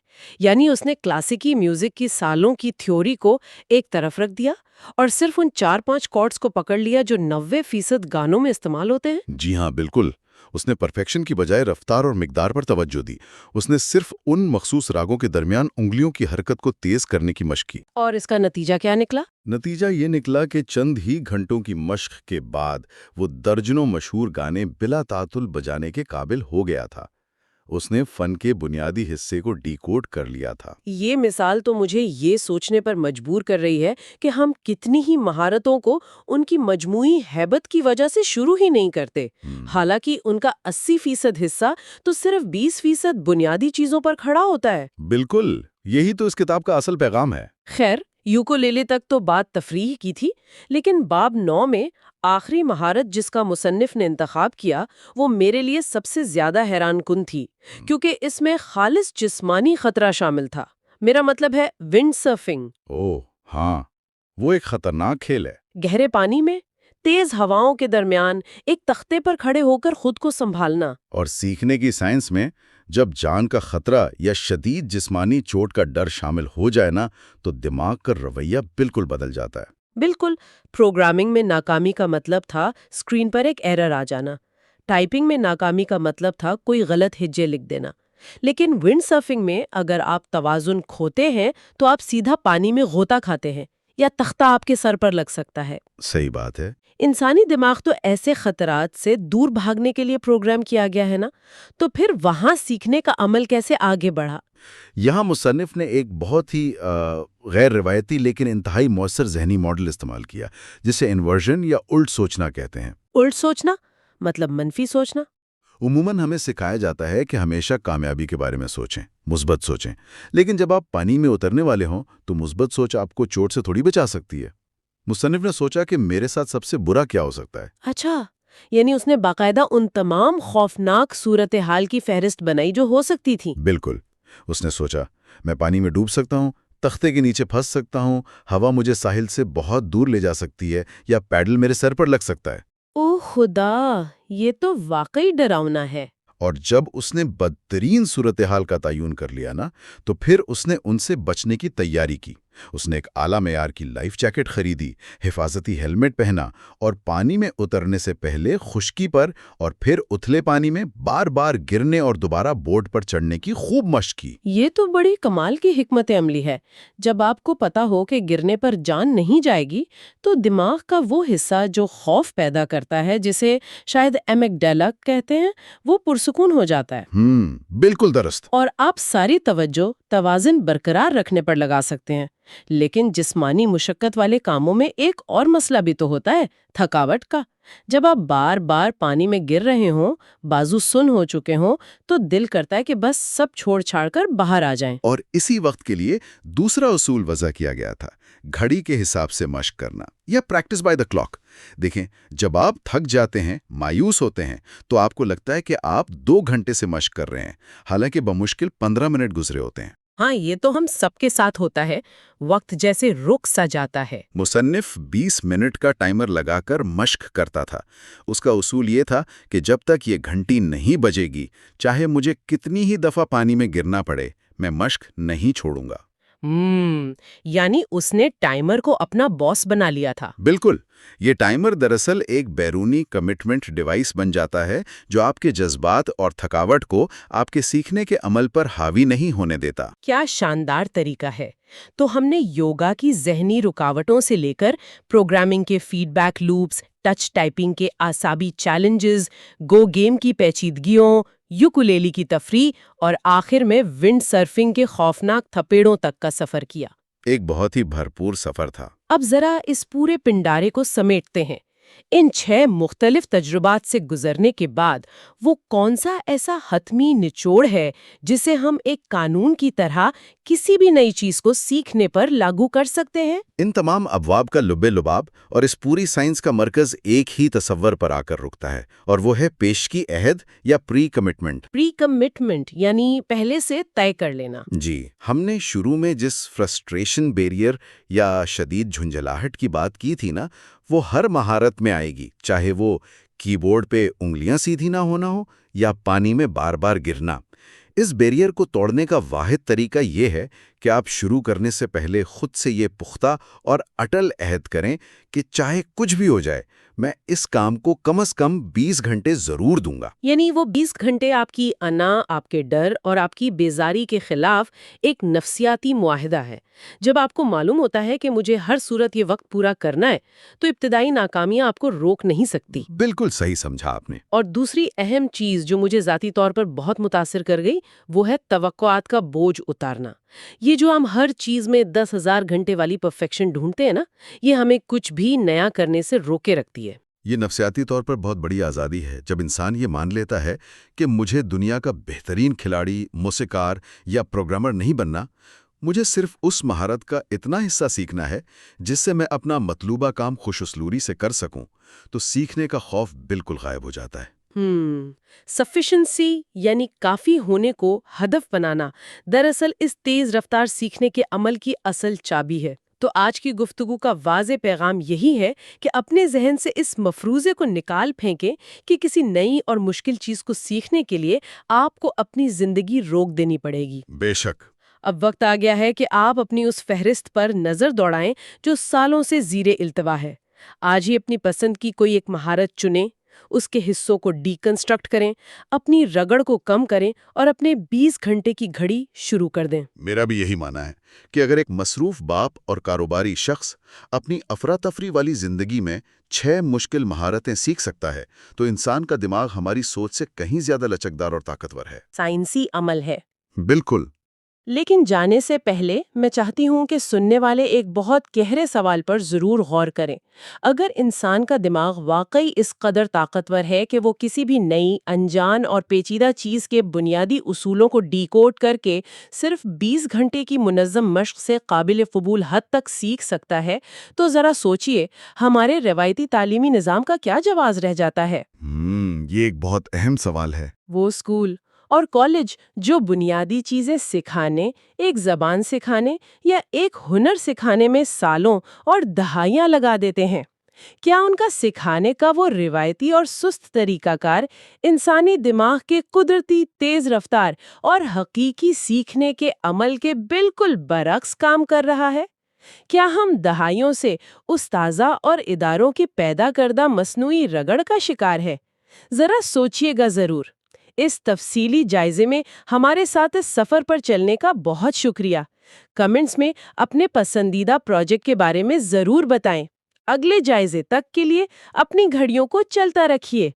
یعنی اس نے کلاسیکی میوزک کی سالوں کی تھیوری کو ایک طرف رکھ دیا اور صرف ان 4-5 کارڈز کو پکڑ لیا جو 90% گانوں میں استعمال ہوتے ہیں۔ جی ہاں، بالکل۔ اس نے پرفیکشن کی بجائے رفتار اور مقدار پر توجہ دی۔ اس نے صرف ان مخصوص راگوں کے درمیان انگلیوں کی حرکت کو تیز کرنے کی مشق کی۔ اور اس کا نتیجہ کیا نکلا؟ نتیجہ یہ نکلا کہ چند ہی گھنٹوں کی مشق کے بعد وہ درجنوں مشہور گانے بلا تعطل بجانے کے قابل ہو گیا تھا۔ اس نے فن کے بنیادی حصے کو ڈیکوڈ کر لیا تھا۔ یہ مثال تو مجھے یہ سوچنے پر مجبور کر رہی ہے کہ ہم کتنی ہی مہارتوں کو ان کی مجموعی ہیبت کی وجہ سے شروع ہی نہیں کرتے، حالانکہ ان کا 80% حصہ تو صرف 20% بنیادی چیزوں پر کھڑا ہوتا ہے۔ بالکل، یہی تو اس کتاب کا اصل پیغام ہے۔ خیر، یوکولیلے تک تو بات تفریح کی تھی، لیکن باب 9 میں آخری مہارت جس کا مصنف نے انتخاب کیا وہ میرے لیے سب سے زیادہ حیران کن تھی، کیونکہ اس میں خالص جسمانی خطرہ شامل تھا۔ میرا مطلب ہے ونڈ سرفنگ۔ اوہ ہاں، وہ ایک خطرناک کھیل ہے۔ گہرے پانی میں تیز ہواؤں کے درمیان ایک تختے پر کھڑے ہو کر خود کو سنبھالنا۔ اور سیکھنے کی سائنس میں جب جان کا خطرہ یا شدید جسمانی چوٹ کا ڈر شامل ہو جائے نا تو دماغ کا رویہ بالکل بدل جاتا ہے۔ بالکل، پروگرامنگ میں ناکامی کا مطلب تھا اسکرین پر ایک ایرر آ جانا، ٹائپنگ میں ناکامی کا مطلب تھا کوئی غلط ہجے لکھ دینا، لیکن ونڈ سرفنگ میں اگر آپ توازن کھوتے ہیں تو آپ سیدھا پانی میں غوطہ کھاتے ہیں یا تختہ آپ کے سر پر لگ سکتا ہے۔ صحیح بات ہے۔ انسانی دماغ تو ایسے خطرات سے دور بھاگنے کے لیے پروگرام کیا گیا ہے نا، تو پھر وہاں سیکھنے کا عمل کیسے آگے بڑھا؟ یہاں مصنف نے ایک بہت ہی غیر روایتی لیکن انتہائی مؤثر ذہنی ماڈل استعمال کیا، جسے انورژن یا الٹ سوچنا کہتے ہیں۔ الٹ سوچنا مطلب منفی سوچنا؟ عموماً ہمیں سکھایا جاتا ہے کہ ہمیشہ کامیابی کے بارے میں سوچیں، مثبت سوچیں، لیکن جب آپ پانی میں اترنے والے ہوں تو مثبت سوچ آپ کو چوٹ سے تھوڑی بچا سکتی ہے۔ مصنف نے سوچا کہ میرے ساتھ سب سے برا کیا ہو سکتا ہے۔ اچھا، یعنی اس نے باقاعدہ ان تمام خوفناک صورتحال کی فہرست بنائی جو ہو سکتی تھی۔ بالکل، اس نے سوچا میں پانی میں ڈوب سکتا ہوں، تختے کے نیچے پھنس سکتا ہوں، ہوا مجھے ساحل سے بہت دور لے جا سکتی ہے، یا پیڈل میرے سر پر لگ سکتا ہے۔ اوہ خدا، یہ تو واقعی ڈراؤنا ہے۔ اور جب اس نے بدترین صورتحال کا تعین کر لیا نا تو پھر اس نے ان سے بچنے کی تیاری کی۔ اس نے ایک اعلیٰ معیار کی لائف جیکٹ خریدی، حفاظتی ہیلمٹ پہنا اور پانی میں اترنے سے پہلے خشکی پر اور پھر اتھلے پانی میں بار بار گرنے اور دوبارہ بورڈ پر چڑھنے کی خوب مشق کی۔ یہ تو بڑی کمال کی حکمت عملی ہے۔ جب آپ کو پتا ہو کہ گرنے پر جان نہیں جائے گی تو دماغ کا وہ حصہ جو خوف پیدا کرتا ہے، جسے شاید ایمگڈیلا کہتے ہیں، وہ پرسکون ہو جاتا ہے۔ بالکل درست۔ اور آپ ساری توجہ توازن برقرار رکھنے پر لگا سکتے ہیں۔ لیکن جسمانی مشقت والے کاموں میں ایک اور مسئلہ بھی تو ہوتا ہے، تھکاوٹ کا۔ جب آپ بار بار پانی میں گر رہے ہوں، بازو سن ہو چکے ہوں، تو دل کرتا ہے کہ بس سب چھوڑ چھاڑ کر باہر آ جائیں۔ اور اسی وقت کے لیے دوسرا اصول وضع کیا گیا تھا، گھڑی کے حساب سے مشق کرنا یا پریکٹس بائی دا کلاک۔ دیکھیں، جب آپ تھک جاتے ہیں، مایوس ہوتے ہیں، تو آپ کو لگتا ہے کہ آپ 2 گھنٹے سے مشق کر رہے ہیں، حالانکہ بمشکل 15 منٹ گزرے ہوتے ہیں۔ ہاں، یہ تو ہم سب کے ساتھ ہوتا ہے، وقت جیسے رک سا جاتا ہے۔ مصنف 20 منٹ کا ٹائمر لگا کر مشق کرتا تھا۔ اس کا اصول یہ تھا کہ جب تک یہ گھنٹی نہیں بجے گی، چاہے مجھے کتنی ہی دفعہ پانی میں گرنا پڑے، میں مشق نہیں چھوڑوں گا۔ یعنی اس نے ٹائمر کو اپنا باس بنا لیا تھا۔ بالکل، یہ ٹائمر دراصل ایک بیرونی کمٹمنٹ ڈیوائس بن جاتا ہے جو آپ کے جذبات اور تھکاوٹ کو آپ کے سیکھنے کے عمل پر حاوی نہیں ہونے دیتا۔ کیا شاندار طریقہ ہے! تو ہم نے یوگا کی ذہنی رکاوٹوں سے لے کر پروگرامنگ کے feedback loops, touch typing کے اعصابی چیلنجز، گو گیم کی پیچیدگیوں، یوکولیلی کی تفریح اور آخر میں ونڈ سرفنگ کے خوفناک تھپیڑوں تک کا سفر کیا۔ ایک بہت ہی بھرپور سفر تھا۔ اب ذرا اس پورے پنڈارے کو سمیٹتے ہیں۔ ان 6 مختلف تجربات سے گزرنے کے بعد وہ کون سا ایسا حتمی نچوڑ ہے جسے ہم ایک قانون کی طرح کسی بھی نئی چیز کو سیکھنے پر لاگو کر سکتے ہیں؟ ان تمام ابواب کا لب لباب اور اس پوری سائنس کا مرکز ایک ہی تصور پر آ کر رکتا ہے، اور وہ ہے پیشگی عہد یا پری کمٹمنٹ۔ پری کمٹمنٹ یعنی پہلے سے طے کر لینا۔ جی، ہم نے شروع میں جس فرسٹریشن بیریئر یا شدید جھنجھلاہٹ کی بات کی تھی نا، وہ ہر مہارت میں آئے گی، چاہے وہ کی بورڈ پہ انگلیاں سیدھی نہ ہونا ہو یا پانی میں بار بار گرنا۔ اس بیریئر کو توڑنے کا واحد طریقہ یہ ہے کہ آپ شروع کرنے سے پہلے خود سے یہ پختہ اور اٹل عہد کریں کہ چاہے کچھ بھی ہو جائے، میں اس کام کو کم از کم 20 گھنٹے ضرور دوں گا۔ یعنی وہ 20 گھنٹے آپ کی انا، آپ کے ڈر اور آپ کی بیزاری کے خلاف ایک نفسیاتی معاہدہ ہے۔ جب آپ کو معلوم ہوتا ہے کہ مجھے ہر صورت یہ وقت پورا کرنا ہے، تو ابتدائی ناکامیاں آپ کو روک نہیں سکتی۔ بالکل صحیح سمجھا آپ نے۔ اور دوسری اہم چیز جو مجھے ذاتی طور پر بہت متاثر کر گئی، وہ ہے توقعات کا بوجھ اتارنا۔ یہ جو ہم ہر چیز میں 10,000 گھنٹے والی پرفیکشن ڈھونڈتے ہیں نا، یہ ہمیں کچھ بھی نیا کرنے سے روکے رکھتی ہے۔ یہ نفسیاتی طور پر بہت بڑی آزادی ہے جب انسان یہ مان لیتا ہے کہ مجھے دنیا کا بہترین کھلاڑی، موسیقار یا پروگرامر نہیں بننا، مجھے صرف اس مہارت کا اتنا حصہ سیکھنا ہے جس سے میں اپنا مطلوبہ کام خوش اسلوبی سے کر سکوں، تو سیکھنے کا خوف بالکل غائب ہو جاتا ہے۔ سفیشنسی یعنی کافی ہونے کو ہدف بنانا دراصل اس تیز رفتار سیکھنے کے عمل کی اصل چابی ہے۔ تو آج کی گفتگو کا واضح پیغام یہی ہے کہ اپنے ذہن سے اس مفروضے کو نکال پھینکیں کہ کسی نئی اور مشکل چیز کو سیکھنے کے لیے آپ کو اپنی زندگی روک دینی پڑے گی۔ بے شک۔ اب وقت آ گیا ہے کہ آپ اپنی اس فہرست پر نظر دوڑائیں جو سالوں سے زیر التوا ہے۔ آج ہی اپنی پسند کی کوئی ایک مہارت چنیں، اس کے حصوں کو ڈیکنسٹرکٹ کریں، اپنی رگڑ کو کم کریں اور اپنے 20 گھنٹے کی گھڑی شروع کر دیں۔ میرا بھی یہی ماننا ہے کہ اگر ایک مصروف باپ اور کاروباری شخص اپنی افراتفری والی زندگی میں 6 مشکل مہارتیں سیکھ سکتا ہے، تو انسان کا دماغ ہماری سوچ سے کہیں زیادہ لچکدار اور طاقتور ہے۔ سائنسی عمل ہے۔ بالکل۔ لیکن جانے سے پہلے میں چاہتی ہوں کہ سننے والے ایک بہت گہرے سوال پر ضرور غور کریں۔ اگر انسان کا دماغ واقعی اس قدر طاقتور ہے کہ وہ کسی بھی نئی، انجان اور پیچیدہ چیز کے بنیادی اصولوں کو ڈیکوڈ کر کے صرف 20 گھنٹے کی منظم مشق سے قابل قبول حد تک سیکھ سکتا ہے، تو ذرا سوچئے ہمارے روایتی تعلیمی نظام کا کیا جواز رہ جاتا ہے؟ یہ ایک بہت اہم سوال ہے۔ وہ اسکول اور کالج جو بنیادی چیزیں سکھانے، ایک زبان سکھانے یا ایک ہنر سکھانے میں سالوں اور دہائیاں لگا دیتے ہیں، کیا ان کا سکھانے کا وہ روایتی اور سست طریقہ کار انسانی دماغ کے قدرتی تیز رفتار اور حقیقی سیکھنے کے عمل کے بالکل برعکس کام کر رہا ہے؟ کیا ہم دہائیوں سے استاذہ اور اداروں کی پیدا کردہ مصنوعی رگڑ کا شکار ہے؟ ذرا سوچئے گا ضرور۔ اس تفصیلی جائزے میں ہمارے ساتھ اس سفر پر چلنے کا بہت شکریہ۔ کمنٹس میں اپنے پسندیدہ پروجیکٹ کے بارے میں ضرور بتائیں۔ اگلے جائزے تک کے لیے اپنی گھڑیوں کو چلتا رکھیے۔